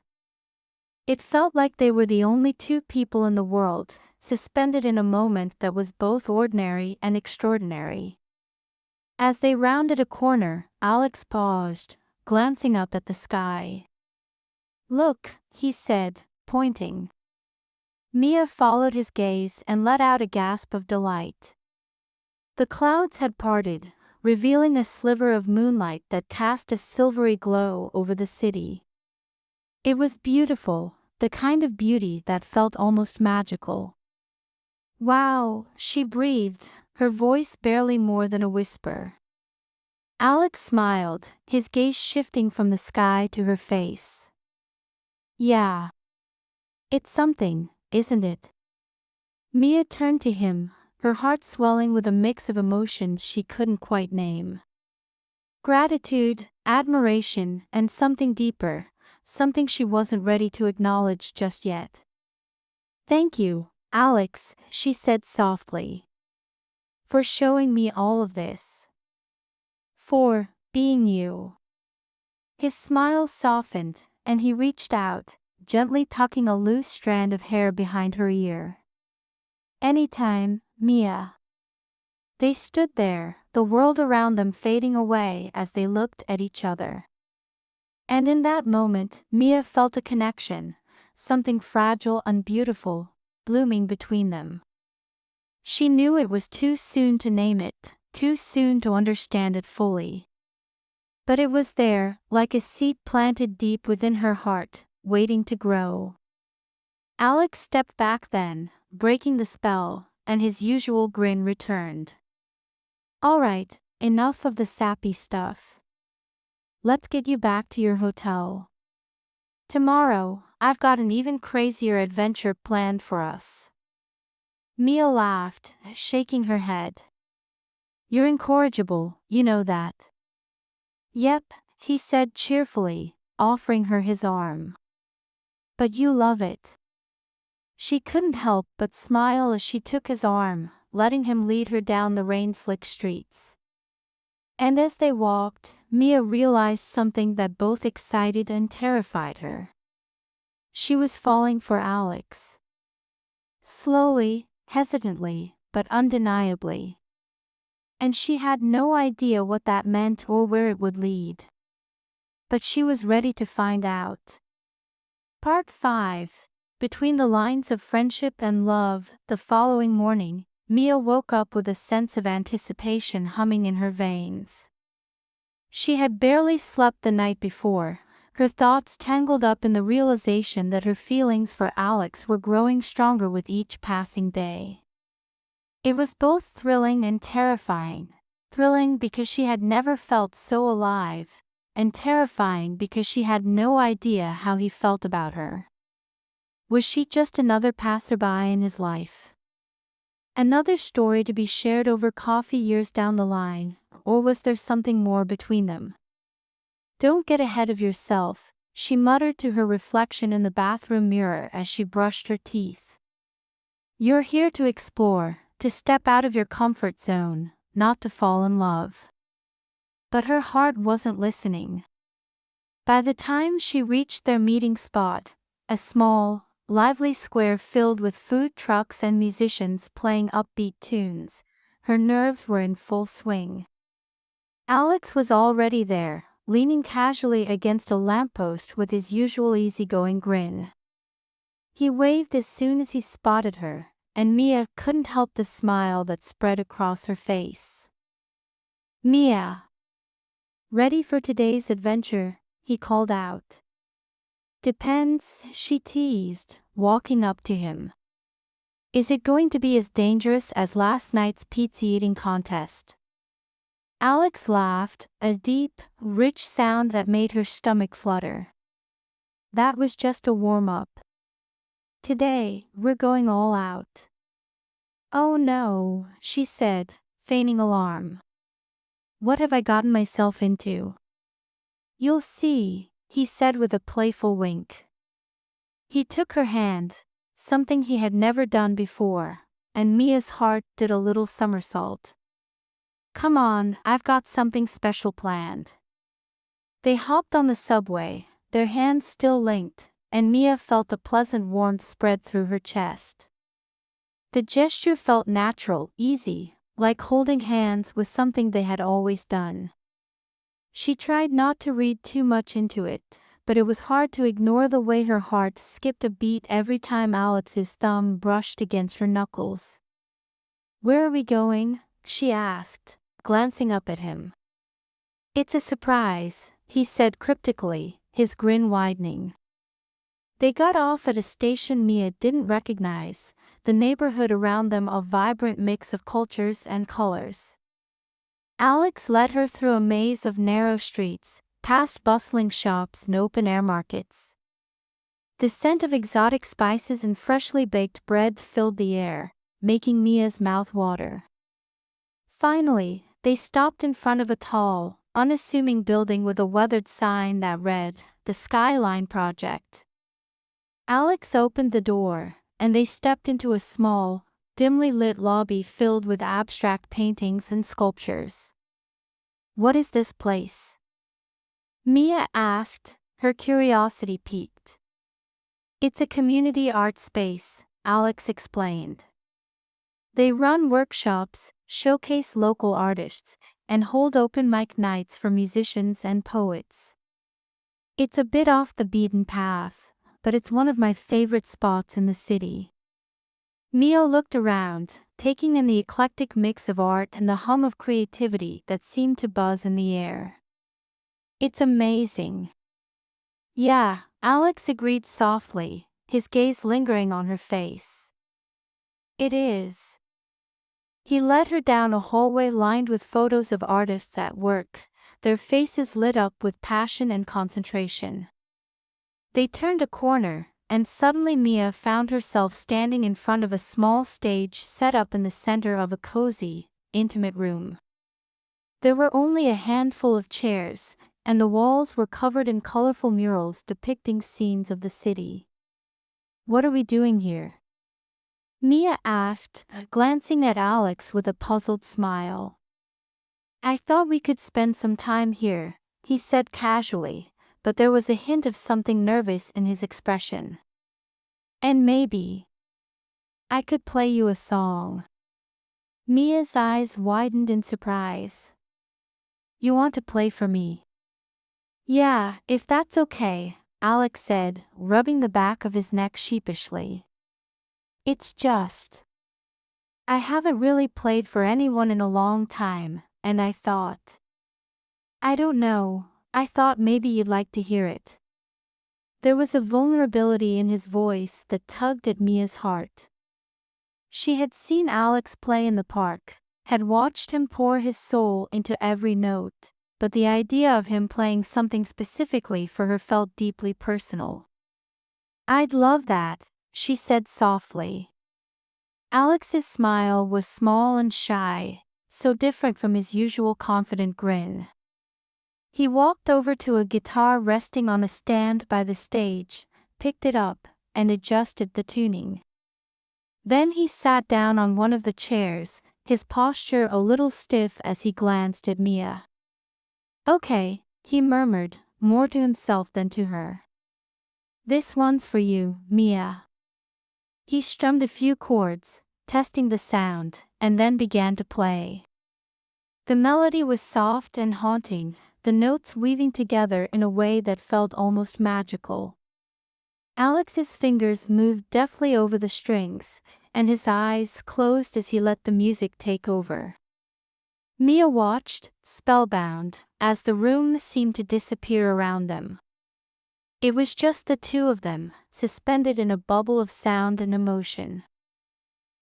It felt like they were the only two people in the world, suspended in a moment that was both ordinary and extraordinary. As they rounded a corner, Alex paused, glancing up at the sky. "Look," he said, pointing. Mia followed his gaze and let out a gasp of delight. The clouds had parted, revealing a sliver of moonlight that cast a silvery glow over the city. It was beautiful, the kind of beauty that felt almost magical. "Wow," she breathed, her voice barely more than a whisper. Alex smiled, his gaze shifting from the sky to her face. "Yeah. It's something, isn't it?" Mia turned to him, her heart swelling with a mix of emotions she couldn't quite name. Gratitude, admiration, and something deeper, something she wasn't ready to acknowledge just yet. "Thank you, Alex," she said softly. "For showing me all of this. For being you." His smile softened, and he reached out, gently tucking a loose strand of hair behind her ear. "Anytime, Mia." They stood there, the world around them fading away as they looked at each other. And in that moment, Mia felt a connection, something fragile and beautiful, blooming between them. She knew it was too soon to name it, too soon to understand it fully. But it was there, like a seed planted deep within her heart, waiting to grow. Alex stepped back then, breaking the spell, and his usual grin returned. "All right, enough of the sappy stuff. Let's get you back to your hotel. Tomorrow, I've got an even crazier adventure planned for us. Mia laughed, shaking her head. You're incorrigible, you know that. Yep, he said cheerfully, offering her his arm. But you love it. She couldn't help but smile as she took his arm, letting him lead her down the rain-slick streets. And as they walked, Mia realized something that both excited and terrified her. She was falling for Alex. Slowly, hesitantly, but undeniably. And she had no idea what that meant or where it would lead. But she was ready to find out. Part 5. Between the lines of friendship and love. The following morning, Mia woke up with a sense of anticipation humming in her veins. She had barely slept the night before, her thoughts tangled up in the realization that her feelings for Alex were growing stronger with each passing day. It was both thrilling and terrifying. Thrilling because she had never felt so alive, and terrifying because she had no idea how he felt about her. Was she just another passerby in his life? Another story to be shared over coffee years down the line, or was there something more between them? Don't get ahead of yourself, she muttered to her reflection in the bathroom mirror as she brushed her teeth. You're here to explore, to step out of your comfort zone, not to fall in love. But her heart wasn't listening. By the time she reached their meeting spot, a small, lively square filled with food trucks and musicians playing upbeat tunes, her nerves were in full swing. Alex was already there, leaning casually against a lamppost with his usual easygoing grin. He waved as soon as he spotted her, and Mia couldn't help the smile that spread across her face. Mia! Ready for today's adventure? He called out. Depends, she teased, walking up to him. Is it going to be as dangerous as last night's pizza eating contest? Alex laughed, a deep, rich sound that made her stomach flutter. That was just a warm-up. Today, we're going all out. Oh no, she said, feigning alarm. What have I gotten myself into? You'll see, he said with a playful wink. He took her hand, something he had never done before, and Mia's heart did a little somersault. Come on, I've got something special planned. They hopped on the subway, their hands still linked, and Mia felt a pleasant warmth spread through her chest. The gesture felt natural, easy, like holding hands was something they had always done. She tried not to read too much into it, but it was hard to ignore the way her heart skipped a beat every time Alex's thumb brushed against her knuckles. Where are we going? She asked, glancing up at him. It's a surprise, he said cryptically, his grin widening. They got off at a station Mia didn't recognize, the neighborhood around them a vibrant mix of cultures and colors. Alex led her through a maze of narrow streets, past bustling shops and open-air markets. The scent of exotic spices and freshly baked bread filled the air, making Mia's mouth water. Finally, they stopped in front of a tall, unassuming building with a weathered sign that read, "The Skyline Project." Alex opened the door, and they stepped into a small, dimly lit lobby filled with abstract paintings and sculptures. What is this place? Mia asked, her curiosity piqued. It's a community art space, Alex explained. They run workshops, showcase local artists, and hold open mic nights for musicians and poets. It's a bit off the beaten path, but it's one of my favorite spots in the city. Mia looked around, taking in the eclectic mix of art and the hum of creativity that seemed to buzz in the air. It's amazing. Yeah, Alex agreed softly, his gaze lingering on her face. It is. He led her down a hallway lined with photos of artists at work, their faces lit up with passion and concentration. They turned a corner, and suddenly Mia found herself standing in front of a small stage set up in the center of a cozy, intimate room. There were only a handful of chairs, and the walls were covered in colorful murals depicting scenes of the city. "What are we doing here?" Mia asked, glancing at Alex with a puzzled smile. "I thought we could spend some time here," he said casually, but there was a hint of something nervous in his expression. "And maybe I could play you a song." Mia's eyes widened in surprise. "You want to play for me?" "Yeah, if that's okay," Alex said, rubbing the back of his neck sheepishly. "It's just I haven't really played for anyone in a long time, and I thought I thought maybe you'd like to hear it." There was a vulnerability in his voice that tugged at Mia's heart. She had seen Alex play in the park, had watched him pour his soul into every note, but the idea of him playing something specifically for her felt deeply personal. "I'd love that," she said softly. Alex's smile was small and shy, so different from his usual confident grin. He walked over to a guitar resting on a stand by the stage, picked it up, and adjusted the tuning. Then he sat down on one of the chairs, his posture a little stiff as he glanced at Mia. "Okay," he murmured, more to himself than to her. "This one's for you, Mia." He strummed a few chords, testing the sound, and then began to play. The melody was soft and haunting, the notes weaving together in a way that felt almost magical. Alex's fingers moved deftly over the strings, and his eyes closed as he let the music take over. Mia watched, spellbound, as the room seemed to disappear around them. It was just the two of them, suspended in a bubble of sound and emotion.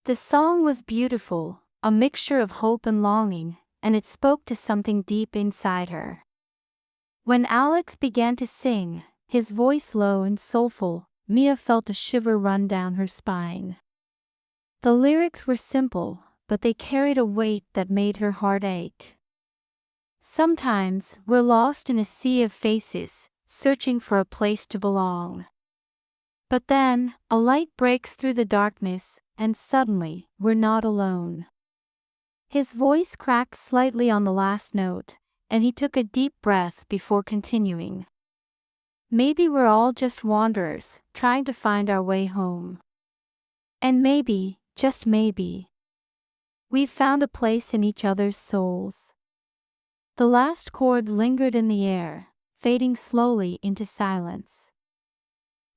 The song was beautiful, a mixture of hope and longing, and it spoke to something deep inside her. When Alex began to sing, his voice low and soulful, Mia felt a shiver run down her spine. The lyrics were simple, but they carried a weight that made her heart ache. "Sometimes we're lost in a sea of faces, searching for a place to belong. But then, a light breaks through the darkness, and suddenly, we're not alone." His voice cracked slightly on the last note, and he took a deep breath before continuing. "Maybe we're all just wanderers, trying to find our way home. And maybe, just maybe, we've found a place in each other's souls." The last chord lingered in the air, fading slowly into silence.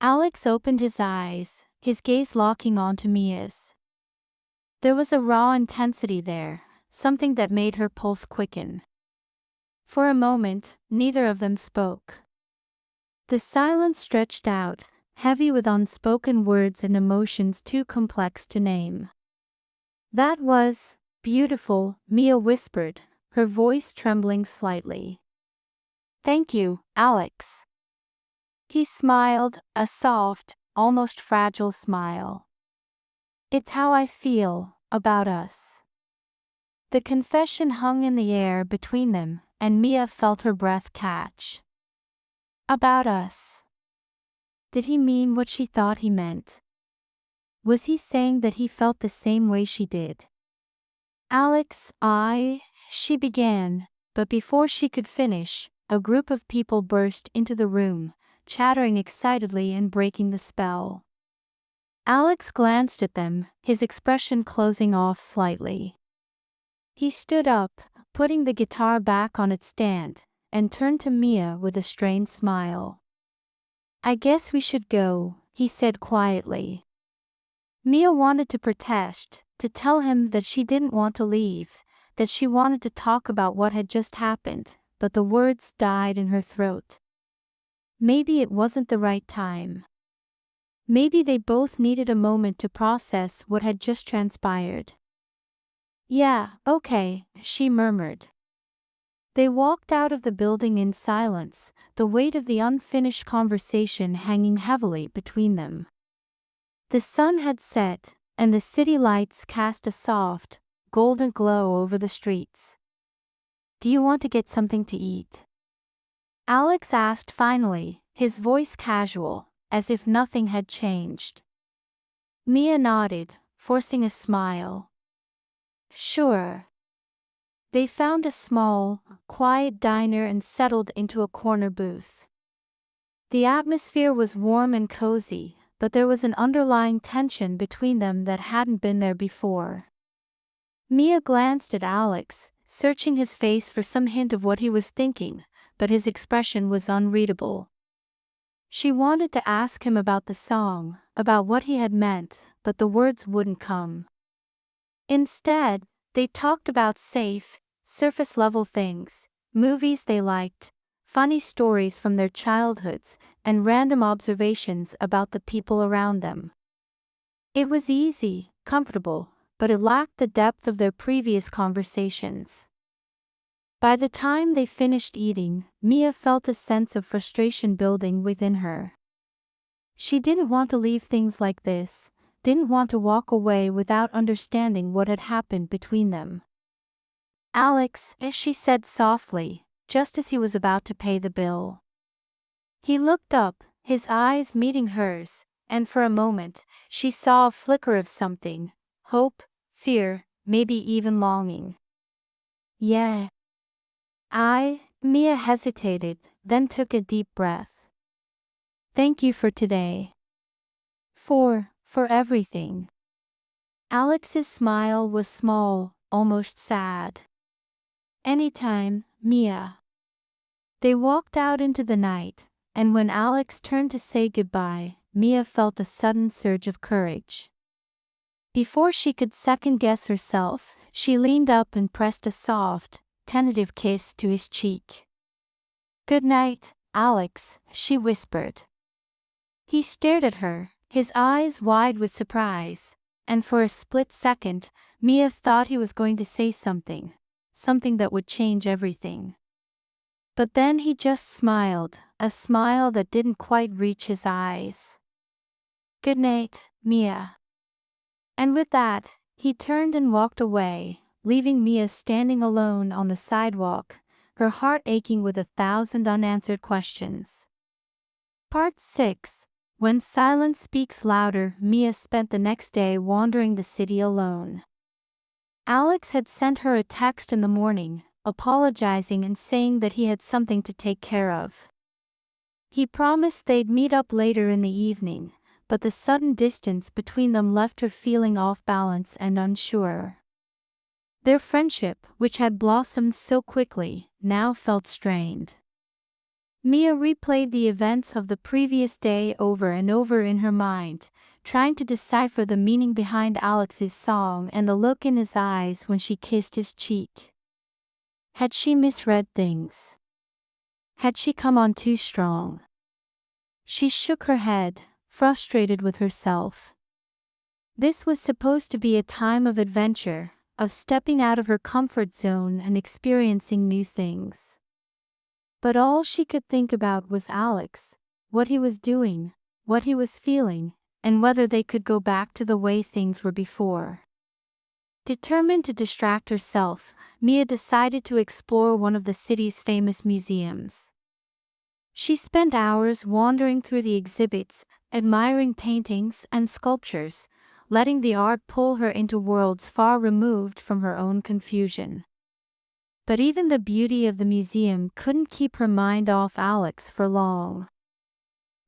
Alex opened his eyes, his gaze locking onto Mia's. There was a raw intensity there, something that made her pulse quicken. For a moment, neither of them spoke. The silence stretched out, heavy with unspoken words and emotions too complex to name. "That was beautiful," Mia whispered, her voice trembling slightly. "Thank you, Alex." He smiled, a soft, almost fragile smile. "It's how I feel about us." The confession hung in the air between them, and Mia felt her breath catch. About us. Did he mean what she thought he meant? Was he saying that he felt the same way she did? She began, but before she could finish, a group of people burst into the room, chattering excitedly and breaking the spell. Alex glanced at them, his expression closing off slightly. He stood up, putting the guitar back on its stand, and turned to Mia with a strained smile. "I guess we should go," he said quietly. Mia wanted to protest, to tell him that she didn't want to leave, that she wanted to talk about what had just happened, but the words died in her throat. Maybe it wasn't the right time. Maybe they both needed a moment to process what had just transpired. Yeah, okay, she murmured. They walked out of the building in silence, the weight of the unfinished conversation hanging heavily between them. The sun had set, and the city lights cast a soft, golden glow over the streets. Do you want to get something to eat? Alex asked finally, his voice casual, as if nothing had changed. Mia nodded, forcing a smile. Sure. They found a small, quiet diner and settled into a corner booth. The atmosphere was warm and cozy, but there was an underlying tension between them that hadn't been there before. Mia glanced at Alex, searching his face for some hint of what he was thinking, but his expression was unreadable. She wanted to ask him about the song, about what he had meant, but the words wouldn't come. Instead, they talked about safe, surface-level things, movies they liked, funny stories from their childhoods, and random observations about the people around them. It was easy, comfortable, but it lacked the depth of their previous conversations. By the time they finished eating, Mia felt a sense of frustration building within her. She didn't want to leave things like this, didn't want to walk away without understanding what had happened between them. Alex, she said softly, just as he was about to pay the bill. He looked up, his eyes meeting hers, and for a moment, she saw a flicker of something, hope, fear, maybe even longing. Yeah. Mia hesitated, then took a deep breath. Thank you for today. For everything. Alex's smile was small, almost sad. Anytime, Mia. They walked out into the night, and when Alex turned to say goodbye, Mia felt a sudden surge of courage. Before she could second-guess herself, she leaned up and pressed a soft, tentative kiss to his cheek. Good night, Alex, she whispered. He stared at her, his eyes wide with surprise, and for a split second, Mia thought he was going to say something that would change everything. But then he just smiled, a smile that didn't quite reach his eyes. Good night, Mia. And with that, he turned and walked away, leaving Mia standing alone on the sidewalk, her heart aching with 1,000 unanswered questions. Part 6. When silence speaks louder, Mia spent the next day wandering the city alone. Alex had sent her a text in the morning, apologizing and saying that he had something to take care of. He promised they'd meet up later in the evening, but the sudden distance between them left her feeling off balance and unsure. Their friendship, which had blossomed so quickly, now felt strained. Mia replayed the events of the previous day over and over in her mind, trying to decipher the meaning behind Alex's song and the look in his eyes when she kissed his cheek. Had she misread things? Had she come on too strong? She shook her head, frustrated with herself. This was supposed to be a time of adventure, of stepping out of her comfort zone and experiencing new things. But all she could think about was Alex, what he was doing, what he was feeling, and whether they could go back to the way things were before. Determined to distract herself, Mia decided to explore one of the city's famous museums. She spent hours wandering through the exhibits, admiring paintings and sculptures, letting the art pull her into worlds far removed from her own confusion. But even the beauty of the museum couldn't keep her mind off Alex for long.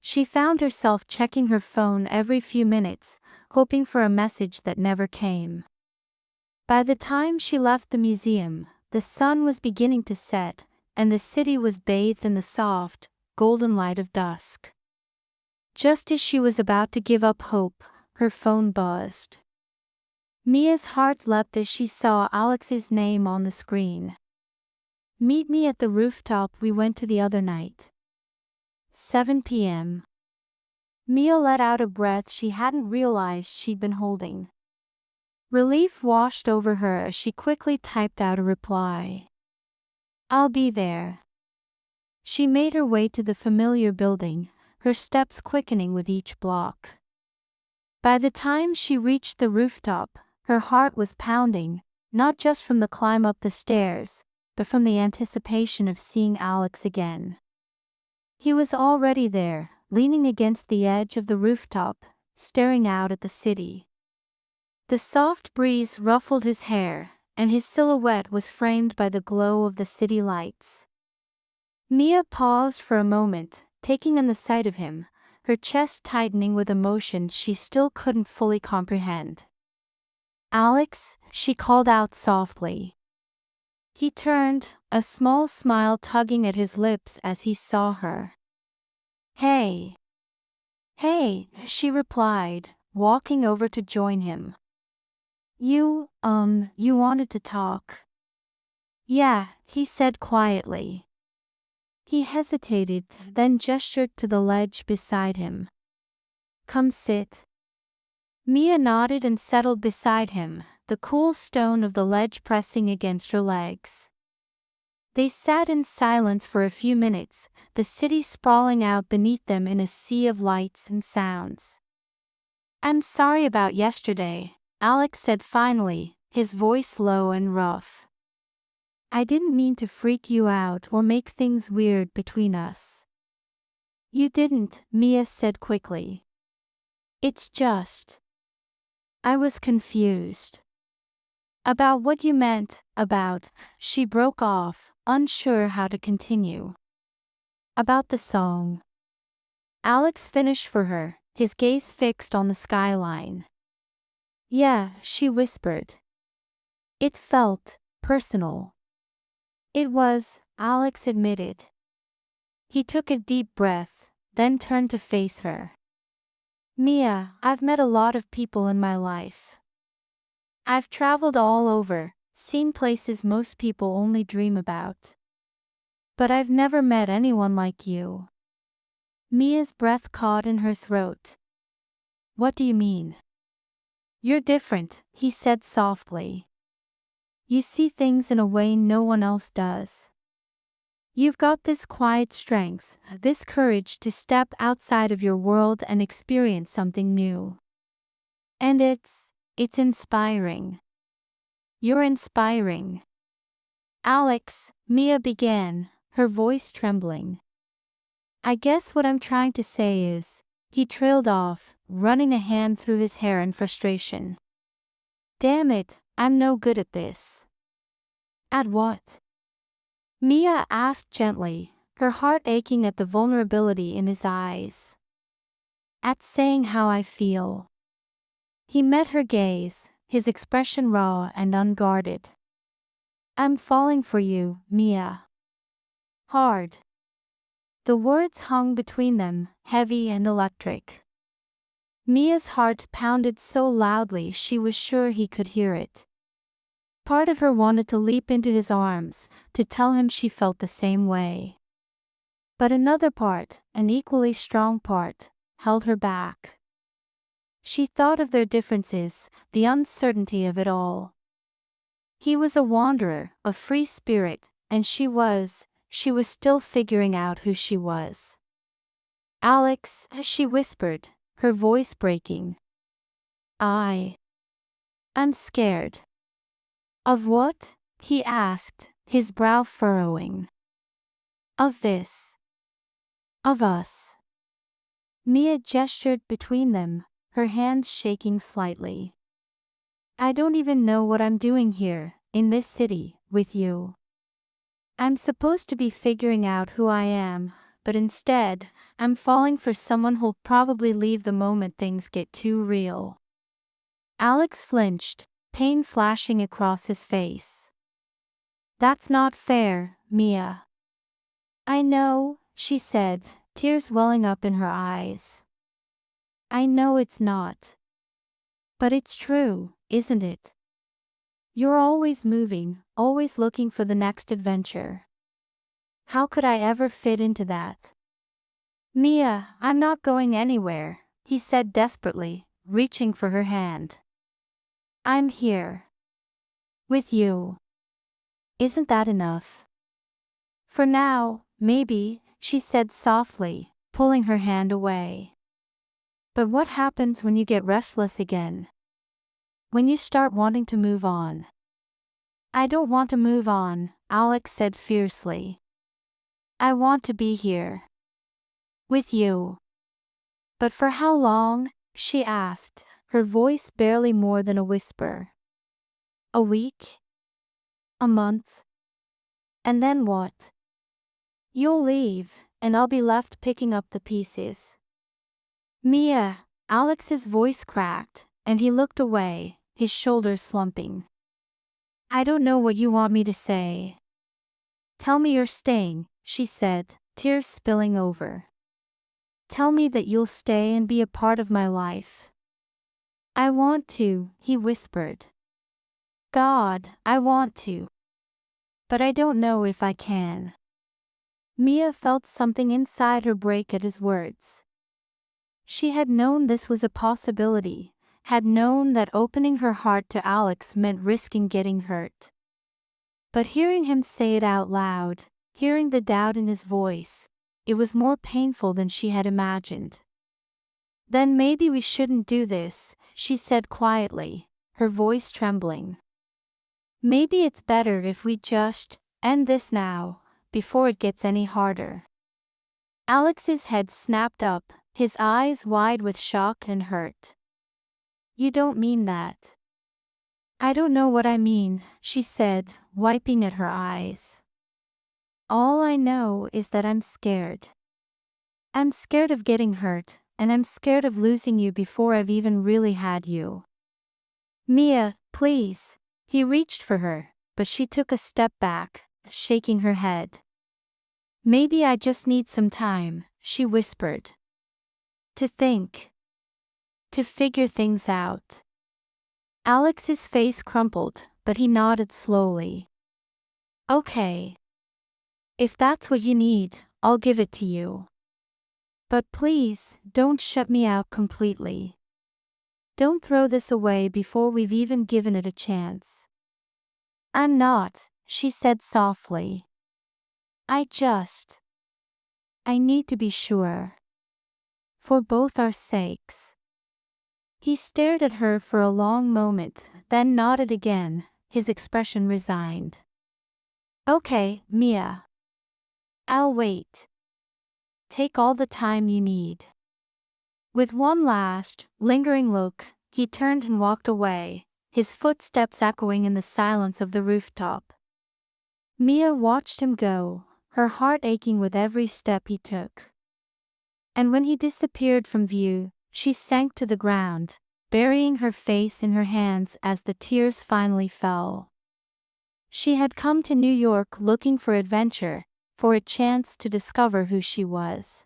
She found herself checking her phone every few minutes, hoping for a message that never came. By the time she left the museum, the sun was beginning to set, and the city was bathed in the soft, golden light of dusk. Just as she was about to give up hope, her phone buzzed. Mia's heart leapt as she saw Alex's name on the screen. Meet me at the rooftop we went to the other night. 7 p.m. Mia let out a breath she hadn't realized she'd been holding. Relief washed over her as she quickly typed out a reply. "I'll be there." She made her way to the familiar building, her steps quickening with each block. By the time she reached the rooftop, her heart was pounding, not just from the climb up the stairs, but from the anticipation of seeing Alex again. He was already there, leaning against the edge of the rooftop, staring out at the city. The soft breeze ruffled his hair, and his silhouette was framed by the glow of the city lights. Mia paused for a moment, taking in the sight of him, her chest tightening with emotion she still couldn't fully comprehend. "Alex," she called out softly. He turned, a small smile tugging at his lips as he saw her. "Hey." "Hey," she replied, walking over to join him. You wanted to talk." "Yeah," he said quietly. He hesitated, then gestured to the ledge beside him. "Come sit." Mia nodded and settled beside him, the cool stone of the ledge pressing against her legs. They sat in silence for a few minutes, the city sprawling out beneath them in a sea of lights and sounds. "I'm sorry about yesterday," Alex said finally, his voice low and rough. "I didn't mean to freak you out or make things weird between us." "You didn't," Mia said quickly. "It's just, I was confused." "About what you meant, about," she broke off, unsure how to continue. "About the song." Alex finished for her, his gaze fixed on the skyline. "Yeah," she whispered. "It felt personal." "It was," Alex admitted. He took a deep breath, then turned to face her. "Mia, I've met a lot of people in my life. I've traveled all over, seen places most people only dream about. But I've never met anyone like you." Mia's breath caught in her throat. "What do you mean?" "You're different," he said softly. "You see things in a way no one else does. You've got this quiet strength, this courage to step outside of your world and experience something new. And it's inspiring. You're inspiring." "Alex," Mia began, her voice trembling. "I guess what I'm trying to say is," he trailed off, running a hand through his hair in frustration. "Damn it, I'm no good at this." "At what?" Mia asked gently, her heart aching at the vulnerability in his eyes. "At saying how I feel." He met her gaze, his expression raw and unguarded. "I'm falling for you, Mia. Hard." The words hung between them, heavy and electric. Mia's heart pounded so loudly she was sure he could hear it. Part of her wanted to leap into his arms, to tell him she felt the same way. But another part, an equally strong part, held her back. She thought of their differences, the uncertainty of it all. He was a wanderer, a free spirit, and she was still figuring out who she was. "Alex," she whispered, her voice breaking. I'm scared." "Of what?" he asked, his brow furrowing. "Of this. Of us." Mia gestured between them, her hands shaking slightly. "I don't even know what I'm doing here, in this city, with you. I'm supposed to be figuring out who I am, but instead, I'm falling for someone who'll probably leave the moment things get too real." Alex flinched, pain flashing across his face. "That's not fair, Mia." "I know," she said, tears welling up in her eyes. "I know it's not. But it's true, isn't it? You're always moving, always looking for the next adventure. How could I ever fit into that?" "Mia, I'm not going anywhere," he said desperately, reaching for her hand. I'm here. With you. Isn't that enough? For now, maybe, she said softly, pulling her hand away. But what happens when you get restless again? When you start wanting to move on? I don't want to move on, Alex said fiercely. I want to be here. With you. But for how long? She asked, her voice barely more than a whisper. A week? A month? And then what? You'll leave, and I'll be left picking up the pieces. Mia, Alex's voice cracked, and he looked away, his shoulders slumping. I don't know what you want me to say. Tell me you're staying, she said, tears spilling over. Tell me that you'll stay and be a part of my life. I want to, he whispered. God, I want to. But I don't know if I can. Mia felt something inside her break at his words. She had known this was a possibility, had known that opening her heart to Alex meant risking getting hurt. But hearing him say it out loud, hearing the doubt in his voice, it was more painful than she had imagined. Then maybe we shouldn't do this, she said quietly, her voice trembling. Maybe it's better if we just end this now, before it gets any harder. Alex's head snapped up, his eyes wide with shock and hurt. You don't mean that. I don't know what I mean, she said, wiping at her eyes. All I know is that I'm scared. I'm scared of getting hurt, and I'm scared of losing you before I've even really had you. Mia, please. He reached for her, but she took a step back, shaking her head. Maybe I just need some time, she whispered. To think. To figure things out. Alex's face crumpled, but he nodded slowly. Okay. If that's what you need, I'll give it to you. But please, don't shut me out completely. Don't throw this away before we've even given it a chance. I'm not, she said softly. I need to be sure. For both our sakes. He stared at her for a long moment, then nodded again, his expression resigned. Okay, Mia. I'll wait. Take all the time you need. With one last, lingering look, he turned and walked away, his footsteps echoing in the silence of the rooftop. Mia watched him go, her heart aching with every step he took. And when he disappeared from view, she sank to the ground, burying her face in her hands as the tears finally fell. She had come to New York looking for adventure, for a chance to discover who she was.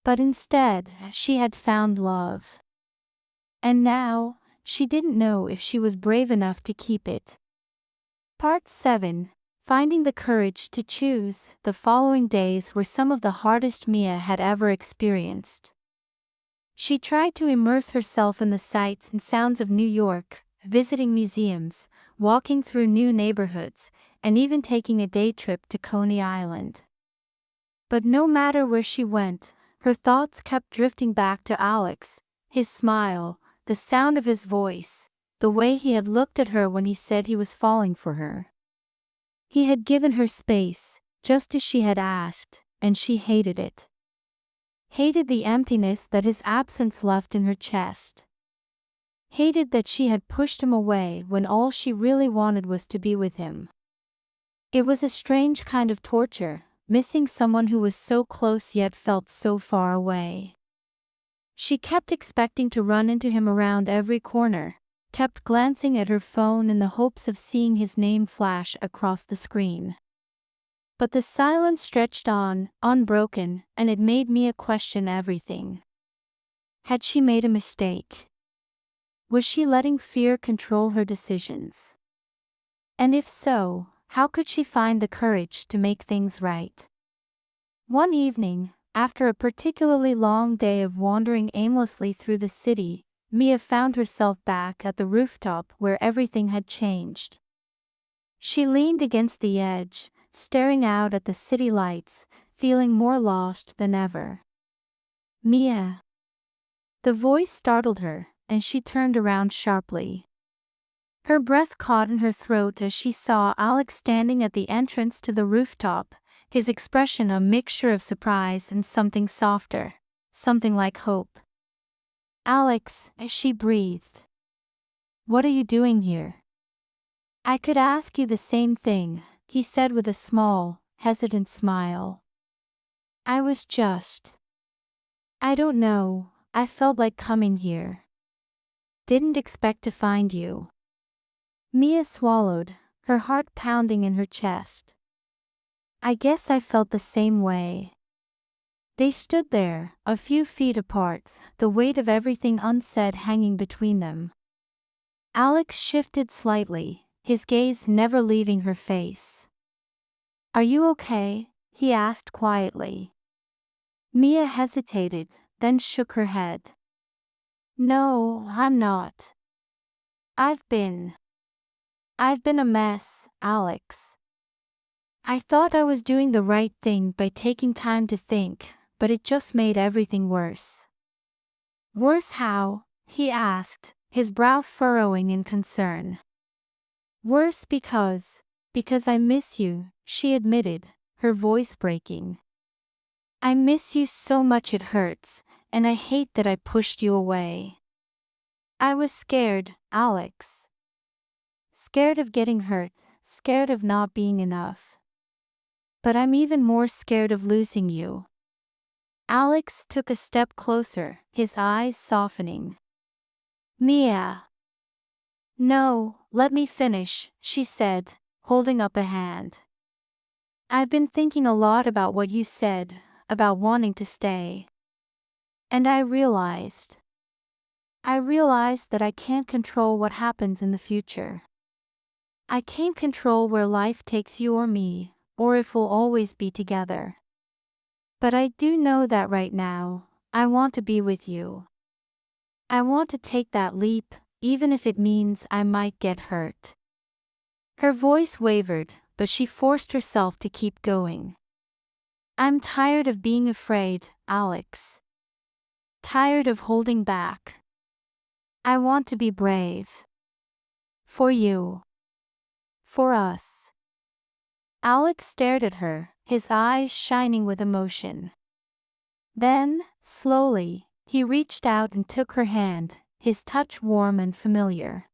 But instead, she had found love. And now, she didn't know if she was brave enough to keep it. Part 7. Finding the courage to choose. The following days were some of the hardest Mia had ever experienced. She tried to immerse herself in the sights and sounds of New York, visiting museums, walking through new neighborhoods, and even taking a day trip to Coney Island. But no matter where she went, her thoughts kept drifting back to Alex, his smile, the sound of his voice, the way he had looked at her when he said he was falling for her. He had given her space, just as she had asked, and she hated it. Hated the emptiness that his absence left in her chest. Hated that she had pushed him away when all she really wanted was to be with him. It was a strange kind of torture, missing someone who was so close yet felt so far away. She kept expecting to run into him around every corner, kept glancing at her phone in the hopes of seeing his name flash across the screen. But the silence stretched on, unbroken, and it made Mia question everything. Had she made a mistake? Was she letting fear control her decisions? And if so, how could she find the courage to make things right? One evening, after a particularly long day of wandering aimlessly through the city, Mia found herself back at the rooftop where everything had changed. She leaned against the edge, staring out at the city lights, feeling more lost than ever. Mia. The voice startled her, and she turned around sharply. Her breath caught in her throat as she saw Alex standing at the entrance to the rooftop, his expression a mixture of surprise and something softer, something like hope. "Alex," she breathed. "What are you doing here?" "I could ask you the same thing," he said with a small, hesitant smile. "I was just... I don't know, I felt like coming here. Didn't expect to find you." Mia swallowed, her heart pounding in her chest. "I guess I felt the same way." They stood there, a few feet apart, the weight of everything unsaid hanging between them. Alex shifted slightly, his gaze never leaving her face. "Are you okay?" he asked quietly. Mia hesitated, then shook her head. "No, I'm not. I've been a mess, Alex. I thought I was doing the right thing by taking time to think, but it just made everything worse." "Worse how?" he asked, his brow furrowing in concern. "Worse because I miss you," she admitted, her voice breaking. "I miss you so much it hurts, and I hate that I pushed you away. I was scared, Alex. Scared of getting hurt, scared of not being enough. But I'm even more scared of losing you." Alex took a step closer, his eyes softening. "Mia." "No, let me finish," she said, holding up a hand. "I've been thinking a lot about what you said, about wanting to stay. And I realized that I can't control what happens in the future. I can't control where life takes you or me, or if we'll always be together. But I do know that right now, I want to be with you. I want to take that leap, even if it means I might get hurt." Her voice wavered, but she forced herself to keep going. "I'm tired of being afraid, Alex. Tired of holding back. I want to be brave. For you. For us." Alex stared at her, his eyes shining with emotion. Then, slowly, he reached out and took her hand, his touch warm and familiar.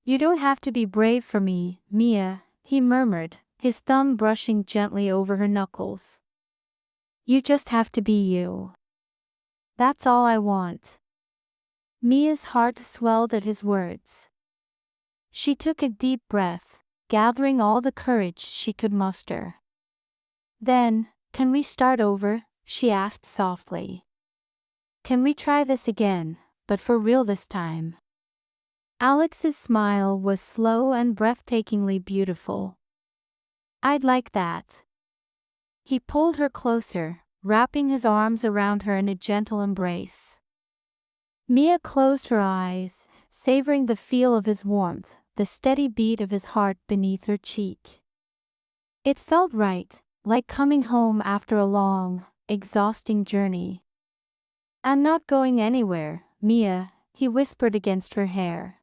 "You don't have to be brave for me, Mia," he murmured, his thumb brushing gently over her knuckles. "You just have to be you. That's all I want." Mia's heart swelled at his words. She took a deep breath, gathering all the courage she could muster. "Then, can we start over?" she asked softly. "Can we try this again, but for real this time?" Alex's smile was slow and breathtakingly beautiful. "I'd like that." He pulled her closer, wrapping his arms around her in a gentle embrace. Mia closed her eyes, savoring the feel of his warmth, the steady beat of his heart beneath her cheek. It felt right, like coming home after a long, exhausting journey. "I'm not going anywhere, Mia," he whispered against her hair.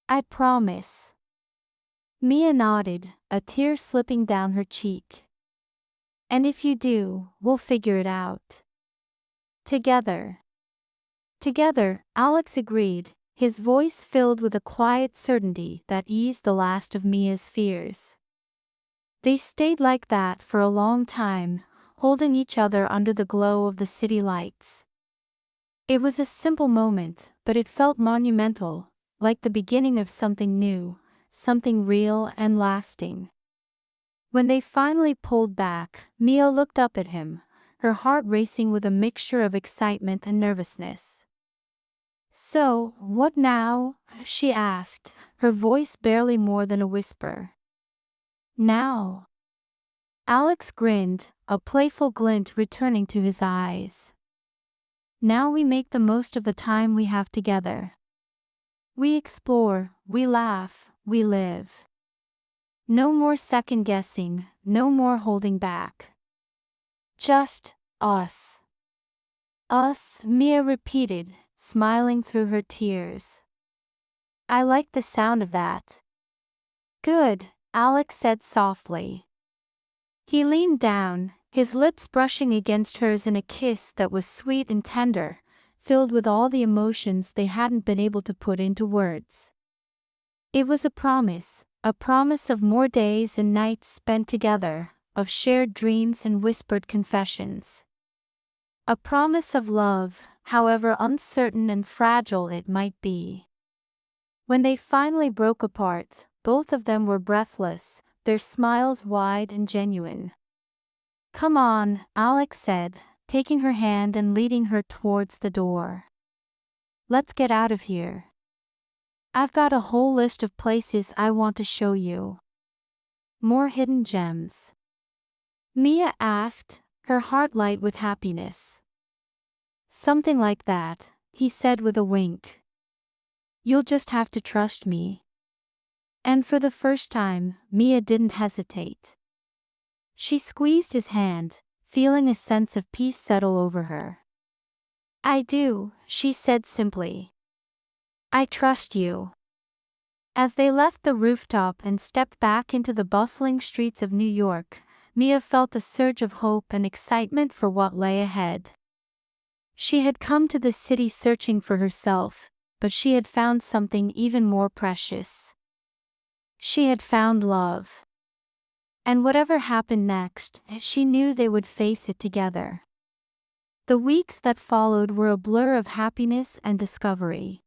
"I promise." Mia nodded, a tear slipping down her cheek. "And if you do, we'll figure it out. Together." "Together," Alex agreed, his voice filled with a quiet certainty that eased the last of Mia's fears. They stayed like that for a long time, holding each other under the glow of the city lights. It was a simple moment, but it felt monumental, like the beginning of something new, something real and lasting. When they finally pulled back, Mia looked up at him, her heart racing with a mixture of excitement and nervousness. "So, what now?" she asked, her voice barely more than a whisper. "Now?" Alex grinned, a playful glint returning to his eyes. Now we make the most of the time we have together. We explore, we laugh, we live. No more second guessing, no more holding back. Just us. Us, Mia repeated, smiling through her tears. I like the sound of that. Good, Alex said softly. He leaned down, his lips brushing against hers in a kiss that was sweet and tender, filled with all the emotions they hadn't been able to put into words. It was a promise of more days and nights spent together, of shared dreams and whispered confessions. A promise of love, however uncertain and fragile it might be. When they finally broke apart, both of them were breathless, their smiles wide and genuine. Come on, Alex said, taking her hand and leading her towards the door. Let's get out of here. I've got a whole list of places I want to show you. More hidden gems. Mia asked, her heart light with happiness. Something like that, he said with a wink. You'll just have to trust me. And for the first time, Mia didn't hesitate. She squeezed his hand, feeling a sense of peace settle over her. I do, she said simply. I trust you. As they left the rooftop and stepped back into the bustling streets of New York, Mia felt a surge of hope and excitement for what lay ahead. She had come to the city searching for herself, but she had found something even more precious. She had found love. And whatever happened next, she knew they would face it together. The weeks that followed were a blur of happiness and discovery.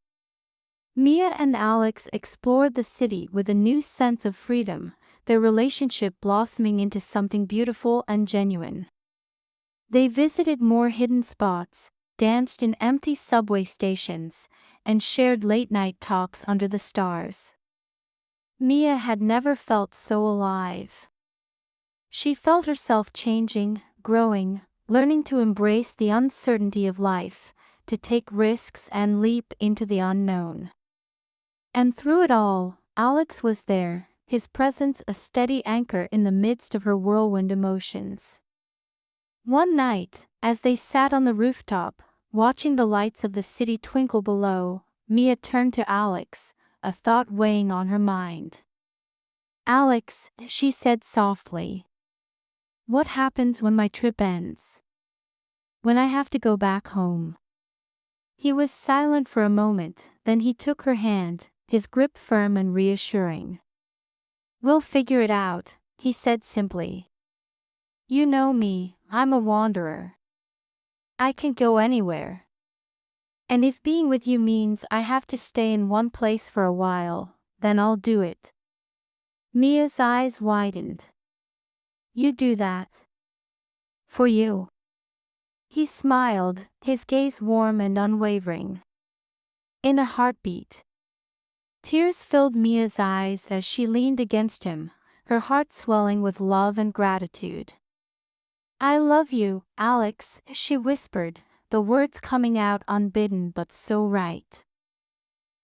Mia and Alex explored the city with a new sense of freedom, their relationship blossoming into something beautiful and genuine. They visited more hidden spots, danced in empty subway stations, and shared late-night talks under the stars. Mia had never felt so alive. She felt herself changing, growing, learning to embrace the uncertainty of life, to take risks and leap into the unknown. And through it all, Alex was there, his presence a steady anchor in the midst of her whirlwind emotions. One night, as they sat on the rooftop, watching the lights of the city twinkle below, Mia turned to Alex, a thought weighing on her mind. Alex, she said softly. What happens when my trip ends? When I have to go back home? He was silent for a moment, then he took her hand, his grip firm and reassuring. We'll figure it out, he said simply. You know me, I'm a wanderer. I can go anywhere. And if being with you means I have to stay in one place for a while, then I'll do it. Mia's eyes widened. You do that? For you? He smiled, his gaze warm and unwavering. In a heartbeat. Tears filled Mia's eyes as she leaned against him, her heart swelling with love and gratitude. I love you, Alex, she whispered, the words coming out unbidden but so right.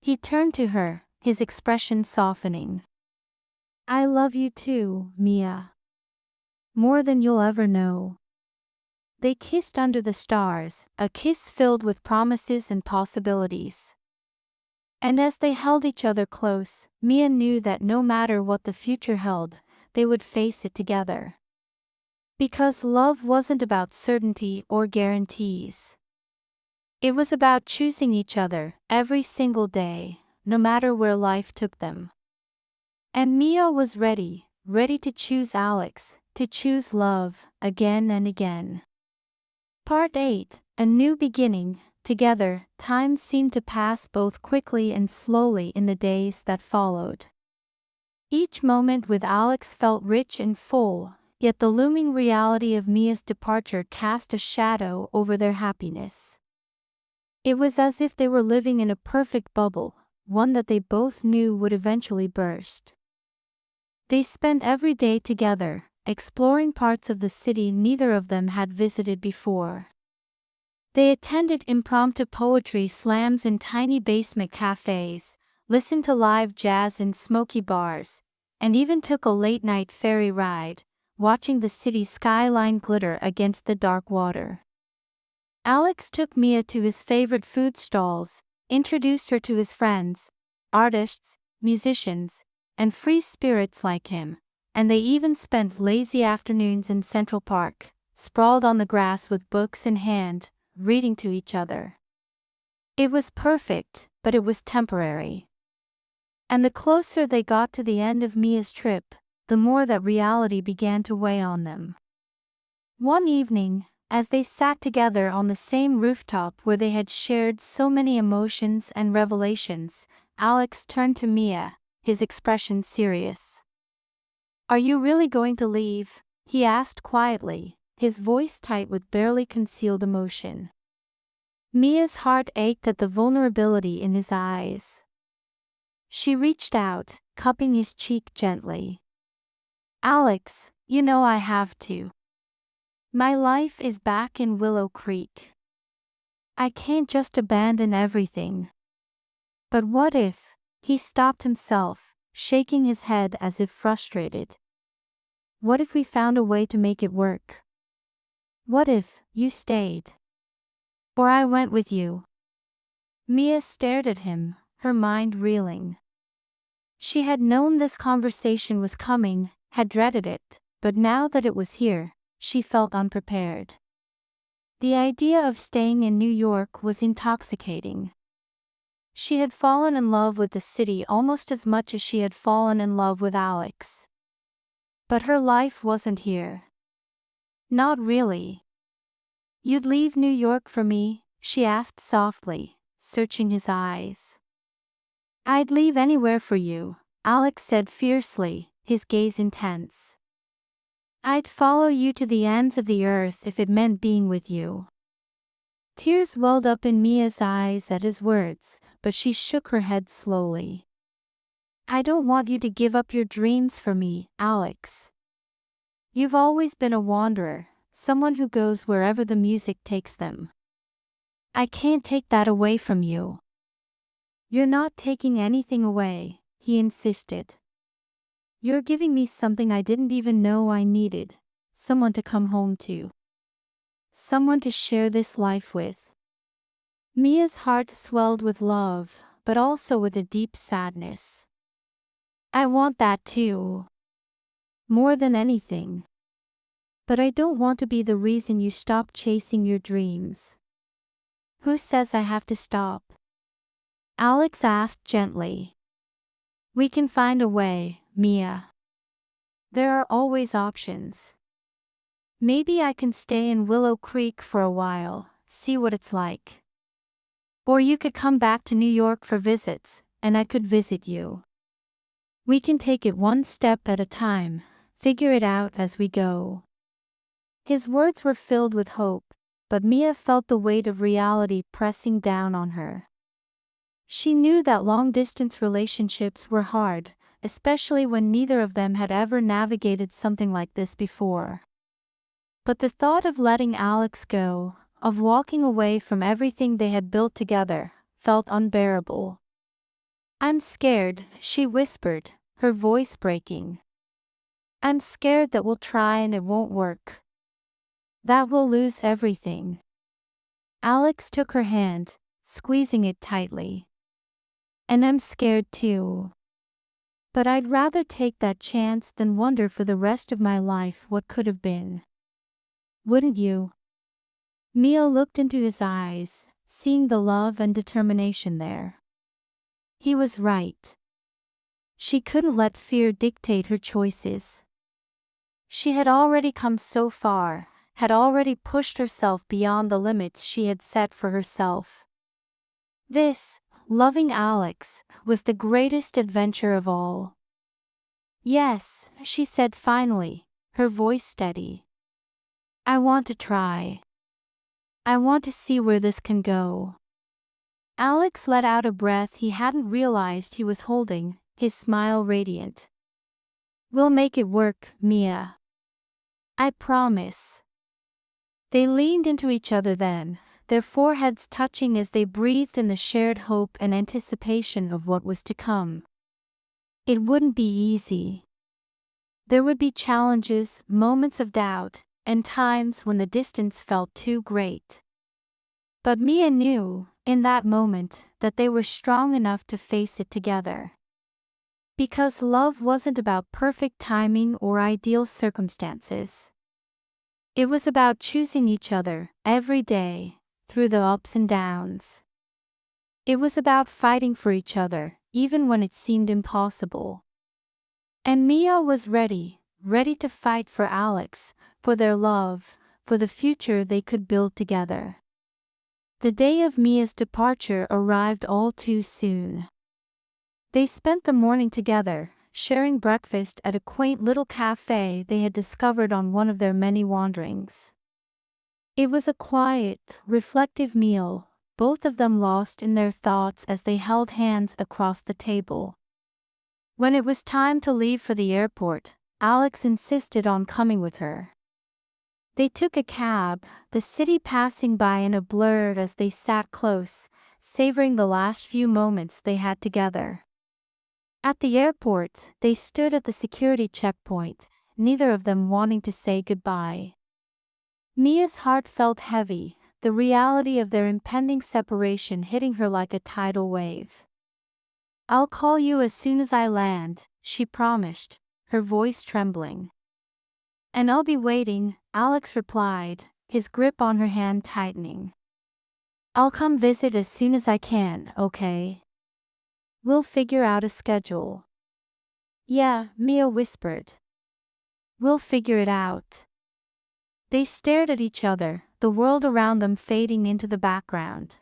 He turned to her, his expression softening. I love you too, Mia. More than you'll ever know. They kissed under the stars, a kiss filled with promises and possibilities. And as they held each other close, Mia knew that no matter what the future held, they would face it together. Because love wasn't about certainty or guarantees. It was about choosing each other every single day, no matter where life took them. And Mia was ready to choose Alex, to choose love, again and again. Part 8, A New Beginning. Together, time seemed to pass both quickly and slowly in the days that followed. Each moment with Alex felt rich and full, yet the looming reality of Mia's departure cast a shadow over their happiness. It was as if they were living in a perfect bubble, one that they both knew would eventually burst. They spent every day together, exploring parts of the city neither of them had visited before. They attended impromptu poetry slams in tiny basement cafes, listened to live jazz in smoky bars, and even took a late-night ferry ride, watching the city skyline glitter against the dark water. Alex took Mia to his favorite food stalls, introduced her to his friends, artists, musicians, and free spirits like him, and they even spent lazy afternoons in Central Park, sprawled on the grass with books in hand, reading to each other. It was perfect, but it was temporary. And the closer they got to the end of Mia's trip, the more that reality began to weigh on them. One evening, as they sat together on the same rooftop where they had shared so many emotions and revelations, Alex turned to Mia, his expression serious. "Are you really going to leave?" he asked quietly, his voice tight with barely concealed emotion. Mia's heart ached at the vulnerability in his eyes. She reached out, cupping his cheek gently. "Alex, you know I have to. My life is back in Willow Creek. I can't just abandon everything." "But what if?" He stopped himself, shaking his head as if frustrated. "What if we found a way to make it work? What if you stayed? Or I went with you?" Mia stared at him, her mind reeling. She had known this conversation was coming, had dreaded it, but now that it was here, she felt unprepared. The idea of staying in New York was intoxicating. She had fallen in love with the city almost as much as she had fallen in love with Alex. But her life wasn't here. Not really. "You'd leave New York for me?" she asked softly, searching his eyes. "I'd leave anywhere for you," Alex said fiercely, his gaze intense. "I'd follow you to the ends of the earth if it meant being with you." Tears welled up in Mia's eyes at his words, but she shook her head slowly. "I don't want you to give up your dreams for me, Alex. You've always been a wanderer, someone who goes wherever the music takes them. I can't take that away from you." "You're not taking anything away," he insisted. "You're giving me something I didn't even know I needed, someone to come home to. Someone to share this life with." Mia's heart swelled with love, but also with a deep sadness. "I want that too. More than anything. But I don't want to be the reason you stop chasing your dreams." "Who says I have to stop?" Alex asked gently. "We can find a way, Mia. There are always options. Maybe I can stay in Willow Creek for a while, see what it's like. Or you could come back to New York for visits, and I could visit you. We can take it one step at a time, figure it out as we go." His words were filled with hope, but Mia felt the weight of reality pressing down on her. She knew that long-distance relationships were hard, especially when neither of them had ever navigated something like this before. But the thought of letting Alex go, of walking away from everything they had built together, felt unbearable. "I'm scared," she whispered, her voice breaking. "I'm scared that we'll try and it won't work. That we'll lose everything." Alex took her hand, squeezing it tightly. "And I'm scared too. But I'd rather take that chance than wonder for the rest of my life what could have been. Wouldn't you?" Mia looked into his eyes, seeing the love and determination there. He was right. She couldn't let fear dictate her choices. She had already come so far, had already pushed herself beyond the limits she had set for herself. This, loving Alex, was the greatest adventure of all. "Yes," she said finally, her voice steady. "I want to try. I want to see where this can go." Alex let out a breath he hadn't realized he was holding, his smile radiant. "We'll make it work, Mia. I promise." They leaned into each other then, their foreheads touching as they breathed in the shared hope and anticipation of what was to come. It wouldn't be easy. There would be challenges, moments of doubt, and times when the distance felt too great. But Mia knew, in that moment, that they were strong enough to face it together. Because love wasn't about perfect timing or ideal circumstances. It was about choosing each other, every day, through the ups and downs. It was about fighting for each other, even when it seemed impossible. And Mia was ready to fight for Alex, for their love, for the future they could build together. The day of Mia's departure arrived all too soon. They spent the morning together, sharing breakfast at a quaint little cafe they had discovered on one of their many wanderings. It was a quiet, reflective meal, both of them lost in their thoughts as they held hands across the table. When it was time to leave for the airport, Alex insisted on coming with her. They took a cab, the city passing by in a blur as they sat close, savoring the last few moments they had together. At the airport, they stood at the security checkpoint, neither of them wanting to say goodbye. Mia's heart felt heavy, the reality of their impending separation hitting her like a tidal wave. "I'll call you as soon as I land," she promised, her voice trembling. "And I'll be waiting," Alex replied, his grip on her hand tightening. "I'll come visit as soon as I can, okay? We'll figure out a schedule." "Yeah," Mia whispered. "We'll figure it out." They stared at each other, the world around them fading into the background.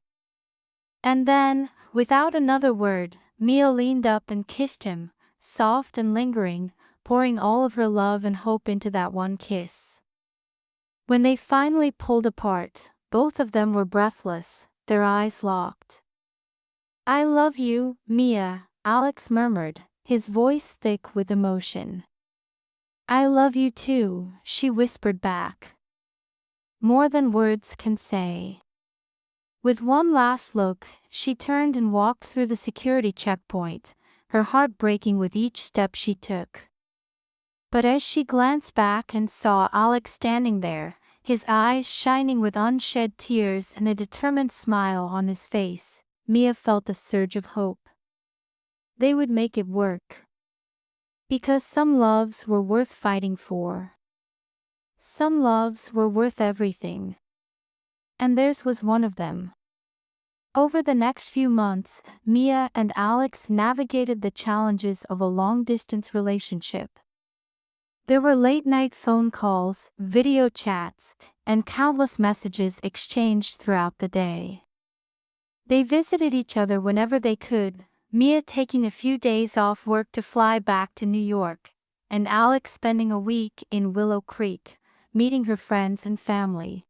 And then, without another word, Mia leaned up and kissed him, soft and lingering, pouring all of her love and hope into that one kiss. When they finally pulled apart, both of them were breathless, their eyes locked. "I love you, Mia," Alex murmured, his voice thick with emotion. "I love you too," she whispered back. More than words can say. With one last look, she turned and walked through the security checkpoint, her heart breaking with each step she took. But as she glanced back and saw Alex standing there, his eyes shining with unshed tears and a determined smile on his face, Mia felt a surge of hope. They would make it work. Because some loves were worth fighting for. Some loves were worth everything. And theirs was one of them. Over the next few months, Mia and Alex navigated the challenges of a long-distance relationship. There were late-night phone calls, video chats, and countless messages exchanged throughout the day. They visited each other whenever they could, Mia taking a few days off work to fly back to New York, and Alex spending a week in Willow Creek, meeting her friends and family.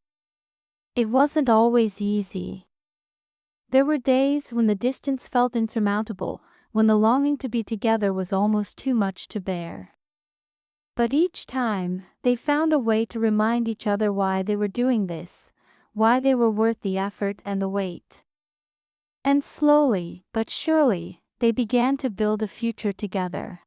It wasn't always easy. There were days when the distance felt insurmountable, when the longing to be together was almost too much to bear. But each time, they found a way to remind each other why they were doing this, why they were worth the effort and the wait. And slowly, but surely, they began to build a future together.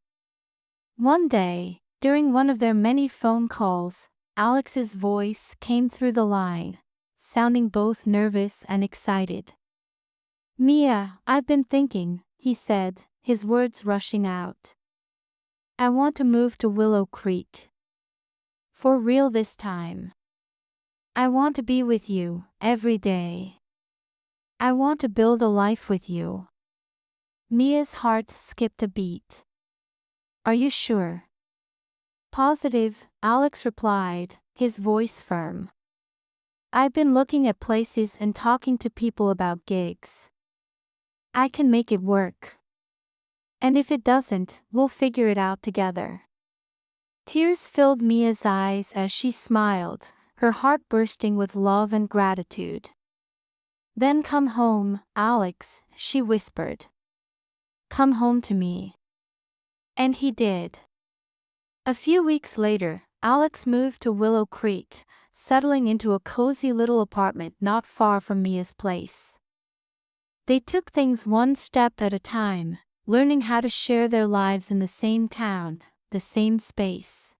One day, during one of their many phone calls, Alex's voice came through the line, sounding both nervous and excited. "Mia, I've been thinking," he said, his words rushing out. "I want to move to Willow Creek. For real this time. I want to be with you, every day. I want to build a life with you." Mia's heart skipped a beat. "Are you sure?" "Positive," Alex replied, his voice firm. "I've been looking at places and talking to people about gigs. I can make it work. And if it doesn't, we'll figure it out together." Tears filled Mia's eyes as she smiled, her heart bursting with love and gratitude. "Then come home, Alex," she whispered. "Come home to me." And he did. A few weeks later, Alex moved to Willow Creek, settling into a cozy little apartment not far from Mia's place. They took things one step at a time, learning how to share their lives in the same town, the same space.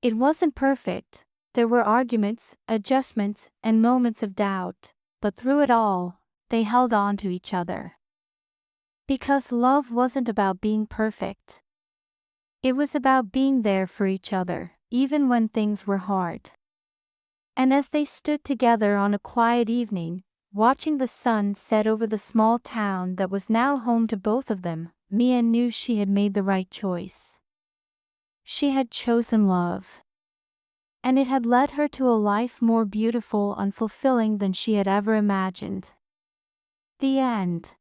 It wasn't perfect. There were arguments, adjustments, and moments of doubt, but through it all, they held on to each other. Because love wasn't about being perfect. It was about being there for each other, even when things were hard. And as they stood together on a quiet evening, watching the sun set over the small town that was now home to both of them, Mia knew she had made the right choice. She had chosen love. And it had led her to a life more beautiful and fulfilling than she had ever imagined. The end.